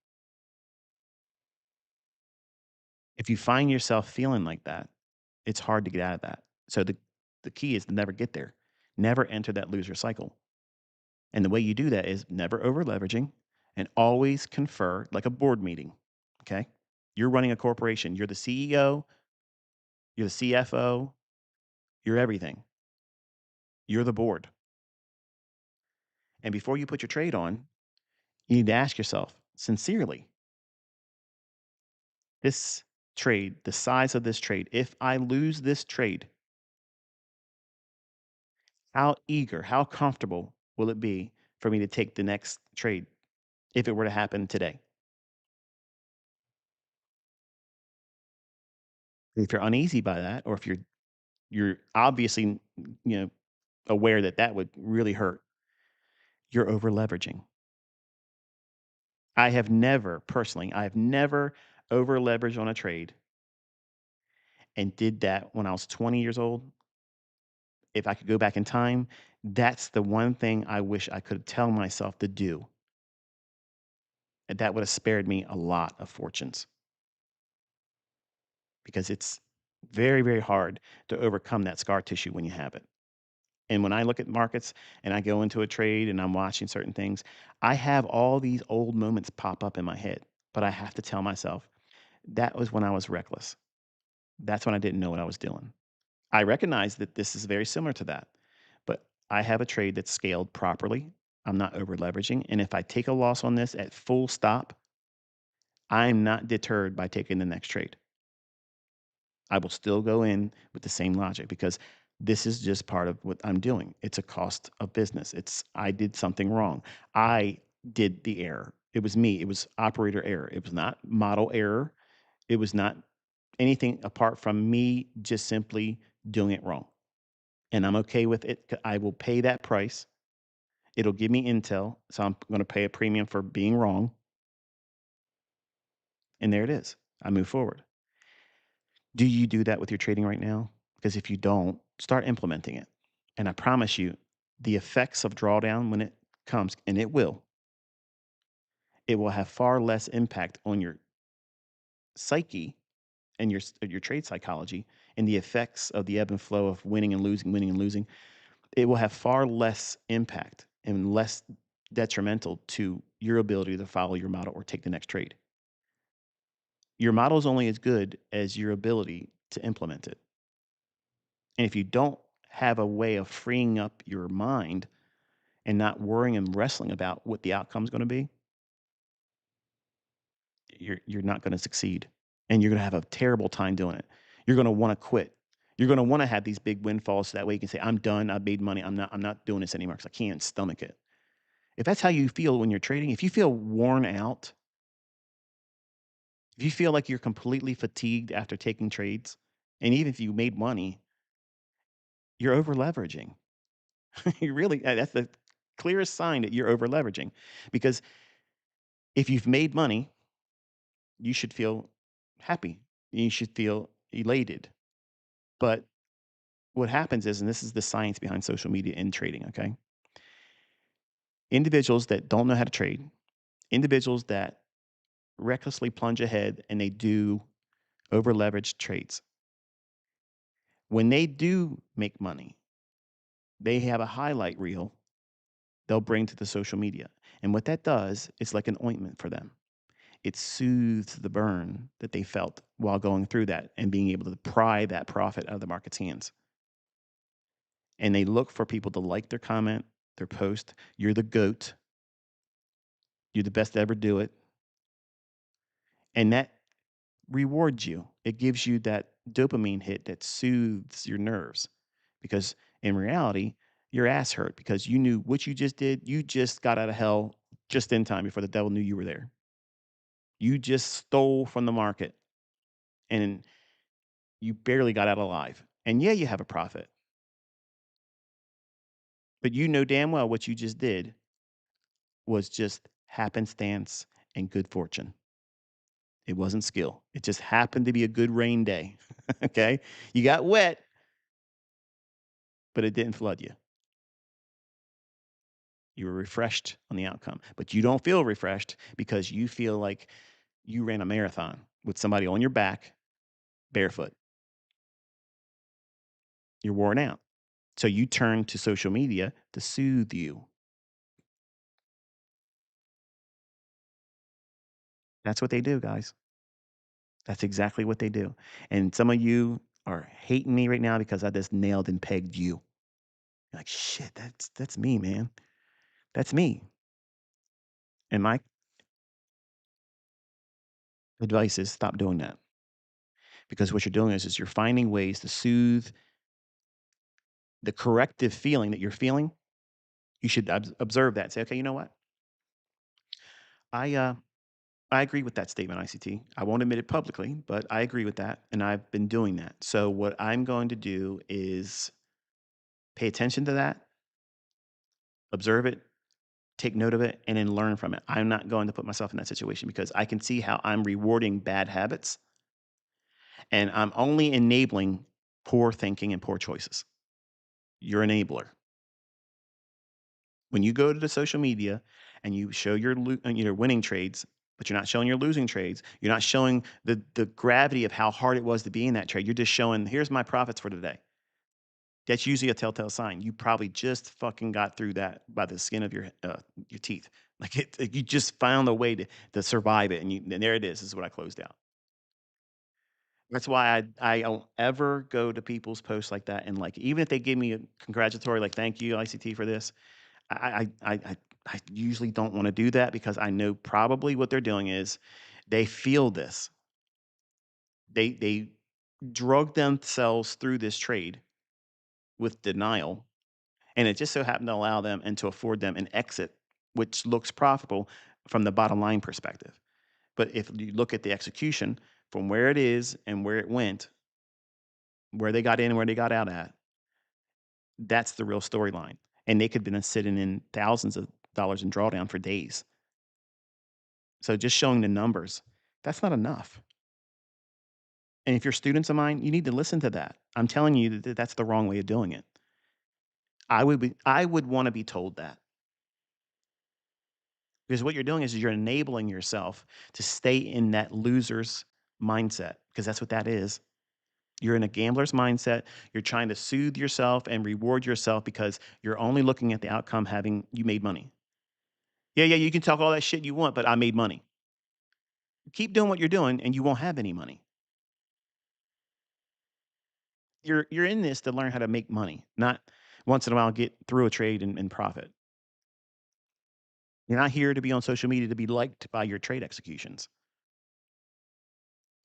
If you find yourself feeling like that, it's hard to get out of that. So the key is to never get there. Never enter that loser cycle. And the way you do that is never over leveraging and always confer like a board meeting. Okay. You're running a corporation. You're the CEO, you're the CFO, you're everything. You're the board. And before you put your trade on, you need to ask yourself sincerely this trade, the size of this trade, if I lose this trade, how eager, how comfortable will it be for me to take the next trade if it were to happen today? If you're uneasy by that, or if you're obviously aware that that would really hurt, you're over leveraging. I have never over leveraged on a trade and did that when I was 20 years old. If I could go back in time, that's the one thing I wish I could tell myself to do. And that would have spared me a lot of fortunes because it's very, very hard to overcome that scar tissue when you have it. And when I look at markets and I go into a trade and I'm watching certain things, I have all these old moments pop up in my head. But I have to tell myself that was when I was reckless. That's when I didn't know what I was doing. I recognize that this is very similar to that, but I have a trade that's scaled properly. I'm not over leveraging. And if I take a loss on this at full stop, I'm not deterred by taking the next trade. I will still go in with the same logic because this is just part of what I'm doing. It's a cost of business. It's I did something wrong. I did the error. It was me. It was operator error. It was not model error. It was not anything apart from me just simply doing it wrong. And I'm okay with it. I will pay that price. It'll give me intel. So I'm going to pay a premium for being wrong. And there it is. I move forward. Do you do that with your trading right now? Because if you don't, start implementing it. And I promise you, the effects of drawdown when it comes, and it will have far less impact on your psyche and your trade psychology and the effects of the ebb and flow of winning and losing. It will have far less impact and less detrimental to your ability to follow your model or take the next trade. Your model is only as good as your ability to implement it. And if you don't have a way of freeing up your mind and not worrying and wrestling about what the outcome is going to be, you're not going to succeed, and you're going to have a terrible time doing it. You're going to want to quit. You're going to want to have these big windfalls so that way you can say, "I'm done. I've made money. I'm not doing this anymore because I can't stomach it." If that's how you feel when you're trading, if you feel worn out, if you feel like you're completely fatigued after taking trades, and even if you made money, you're over leveraging. You really that's the clearest sign that you're over leveraging because if you've made money, you should feel happy. You should feel elated. But what happens is, and this is the science behind social media and trading, okay? Individuals that don't know how to trade, individuals that recklessly plunge ahead and they do over leveraged trades, when they do make money, they have a highlight reel they'll bring to the social media. And what that does, it's like an ointment for them. It soothes the burn that they felt while going through that and being able to pry that profit out of the market's hands. And they look for people to like their comment, their post. You're the GOAT. You're the best to ever do it. And that rewards you. It gives you that dopamine hit that soothes your nerves. Because in reality, your ass hurt because you knew what you just did. You just got out of hell just in time before the devil knew you were there. You just stole from the market and you barely got out alive. And yeah, you have a profit, but you know damn well what you just did was just happenstance and good fortune. It wasn't skill. It just happened to be a good rain day. Okay. You got wet, but it didn't flood you. You were refreshed on the outcome, but you don't feel refreshed because you feel like you ran a marathon with somebody on your back barefoot. You're worn out. So you turn to social media to soothe you. That's what they do, guys. That's exactly what they do. And some of you are hating me right now because I just nailed and pegged you. You're like, shit, that's me, man. That's me. And my advice is stop doing that. Because what you're doing is you're finding ways to soothe the corrective feeling that you're feeling. You should observe that. Say, okay, you know what? I uh I agree with that statement, ICT. I won't admit it publicly, but I agree with that, and I've been doing that. So what I'm going to do is pay attention to that, observe it, take note of it, and then learn from it. I'm not going to put myself in that situation because I can see how I'm rewarding bad habits and I'm only enabling poor thinking and poor choices. You're an enabler. When you go to the social media and you show your winning trades, but you're not showing your losing trades, you're not showing the gravity of how hard it was to be in that trade. You're just showing, here's my profits for today. That's usually a telltale sign. You probably just fucking got through that by the skin of your teeth. You just found a way to survive it, and there it is. This is what I closed out. That's why I don't ever go to people's posts like that and like even if they give me a congratulatory like thank you ICT for this, I usually don't want to do that because I know probably what they're doing is they feel this. They drug themselves through this trade with denial, and it just so happened to allow them and to afford them an exit, which looks profitable from the bottom line perspective. But if you look at the execution from where it is and where it went, where they got in and where they got out at, that's the real storyline. And they could have been sitting in thousands of dollars in drawdown for days. So just showing the numbers, that's not enough. And if you're students of mine, you need to listen to that. I'm telling you that that's the wrong way of doing it. I would want to be told that because what you're doing is you're enabling yourself to stay in that loser's mindset because that's what that is. You're in a gambler's mindset. You're trying to soothe yourself and reward yourself because you're only looking at the outcome having you made money. Yeah, yeah, you can talk all that shit you want, but I made money. Keep doing what you're doing and you won't have any money. You're in this to learn how to make money, not once in a while get through a trade and profit. You're not here to be on social media to be liked by your trade executions.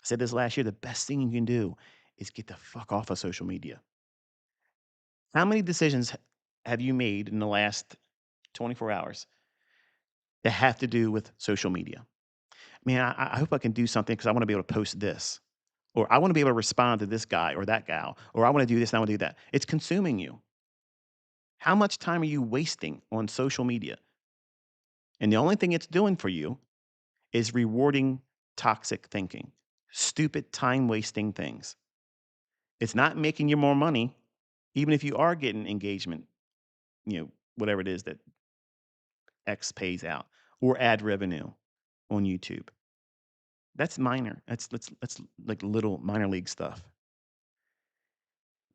I said this last year, the best thing you can do is get the fuck off of social media. How many decisions have you made in the last 24 hours that have to do with social media? Man, I hope I can do something because I want to be able to post this, or I want to be able to respond to this guy or that gal, or I want to do this and I want to do that. It's consuming you. How much time are you wasting on social media? And the only thing it's doing for you is rewarding toxic thinking, stupid time wasting things. It's not making you more money, even if you are getting engagement, whatever it is that X pays out or ad revenue on YouTube. That's minor. That's like little minor league stuff.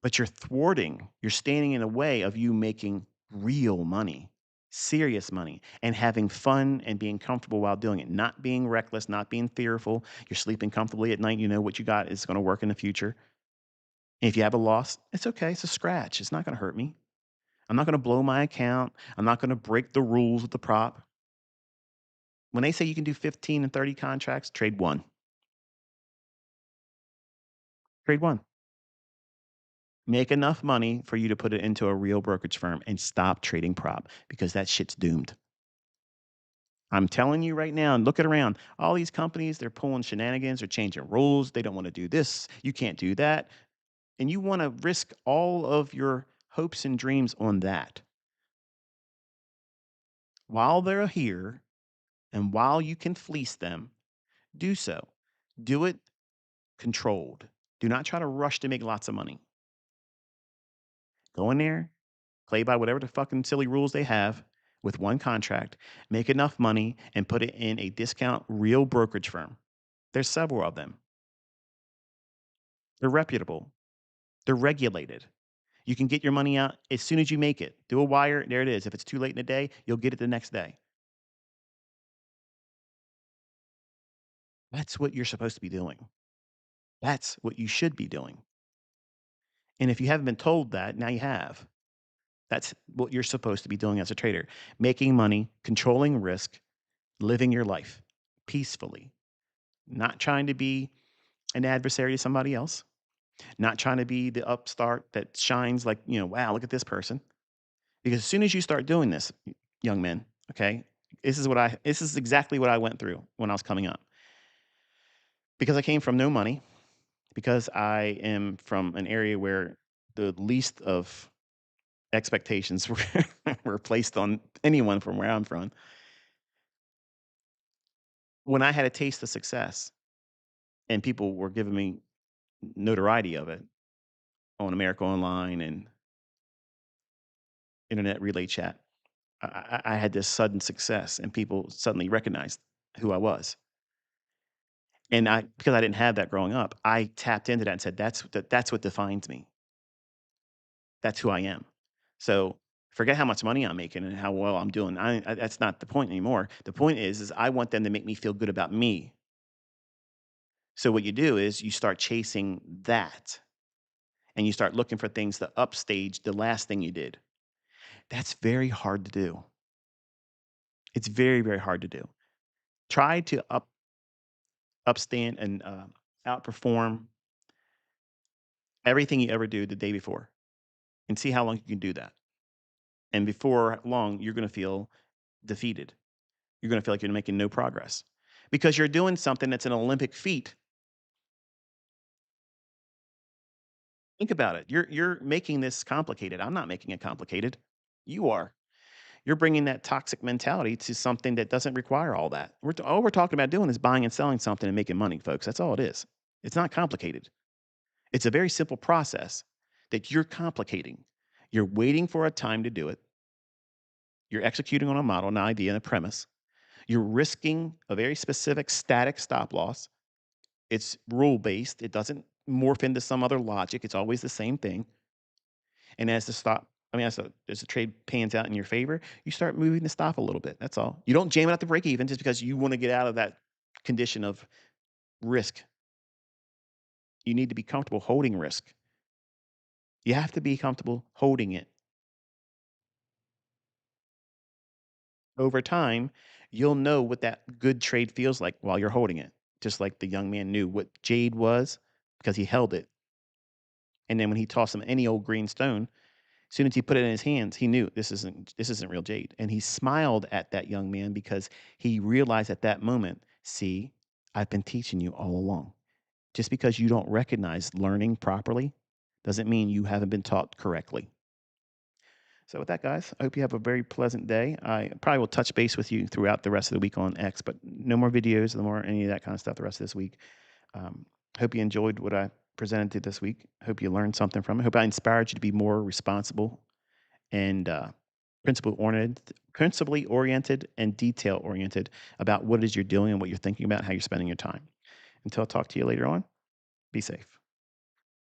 But you're thwarting, you're standing in the way of you making real money, serious money, and having fun and being comfortable while doing it, not being reckless, not being fearful. You're sleeping comfortably at night. You know what you got is going to work in the future. And if you have a loss, it's okay. It's a scratch. It's not going to hurt me. I'm not going to blow my account. I'm not going to break the rules of the prop. When they say you can do 15 and 30 contracts, trade one. Trade one. Make enough money for you to put it into a real brokerage firm and stop trading prop because that shit's doomed. I'm telling you right now, and look it around. All these companies, they're pulling shenanigans, they're changing rules. They don't want to do this. You can't do that. And you want to risk all of your hopes and dreams on that. While they're here and while you can fleece them, do so. Do it controlled. Do not try to rush to make lots of money. Go in there, play by whatever the fucking silly rules they have with one contract, make enough money, and put it in a discount real brokerage firm. There's several of them. They're reputable, they're regulated. You can get your money out as soon as you make it. Do a wire, there it is. If it's too late in the day, you'll get it the next day. That's what you're supposed to be doing. That's what you should be doing. And if you haven't been told that, now you have. That's what you're supposed to be doing as a trader, making money, controlling risk, living your life peacefully, not trying to be an adversary to somebody else, not trying to be the upstart that shines like, wow, look at this person. Because as soon as you start doing this, young men, okay, this is exactly what I went through when I was coming up. Because I came from no money, because I am from an area where the least of expectations were placed on anyone from where I'm from. When I had a taste of success and people were giving me notoriety of it on America Online and internet relay chat, I had this sudden success and people suddenly recognized who I was. And because I didn't have that growing up, I tapped into that and said, that's what defines me. That's who I am. So forget how much money I'm making and how well I'm doing. That's not the point anymore. The point is I want them to make me feel good about me. So what you do is you start chasing that and you start looking for things to upstage the last thing you did. That's very hard to do. It's very, very hard to do. Try to upstand and outperform everything you ever do the day before and see how long you can do that. And before long, you're going to feel defeated. You're going to feel like you're making no progress because you're doing something that's an Olympic feat. Think about it. You're making this complicated. I'm not making it complicated. You are. You're bringing that toxic mentality to something that doesn't require all that. All we're talking about doing is buying and selling something and making money, folks. That's all it is. It's not complicated. It's a very simple process that you're complicating. You're waiting for a time to do it. You're executing on a model, an idea, and a premise. You're risking a very specific static stop loss. It's rule based. It doesn't morph into some other logic. It's always the same thing. And as the trade pans out in your favor, you start moving the stop a little bit. That's all. You don't jam it at the break even just because you want to get out of that condition of risk. You need to be comfortable holding risk. You have to be comfortable holding it. Over time, you'll know what that good trade feels like while you're holding it. Just like the young man knew what jade was because he held it. And then when he tossed him any old green stone, as soon as he put it in his hands, he knew this isn't real jade. And he smiled at that young man because he realized at that moment, see, I've been teaching you all along. Just because you don't recognize learning properly doesn't mean you haven't been taught correctly. So with that, guys, I hope you have a very pleasant day. I probably will touch base with you throughout the rest of the week on X, but no more videos, no more any of that kind of stuff the rest of this week. Um, hope you enjoyed what I presented to this week. Hope you learned something from it. Hope I inspired you to be more responsible and principally oriented and detail oriented about what it is you're doing and what you're thinking about, how you're spending your time. Until I talk to you later on, be safe.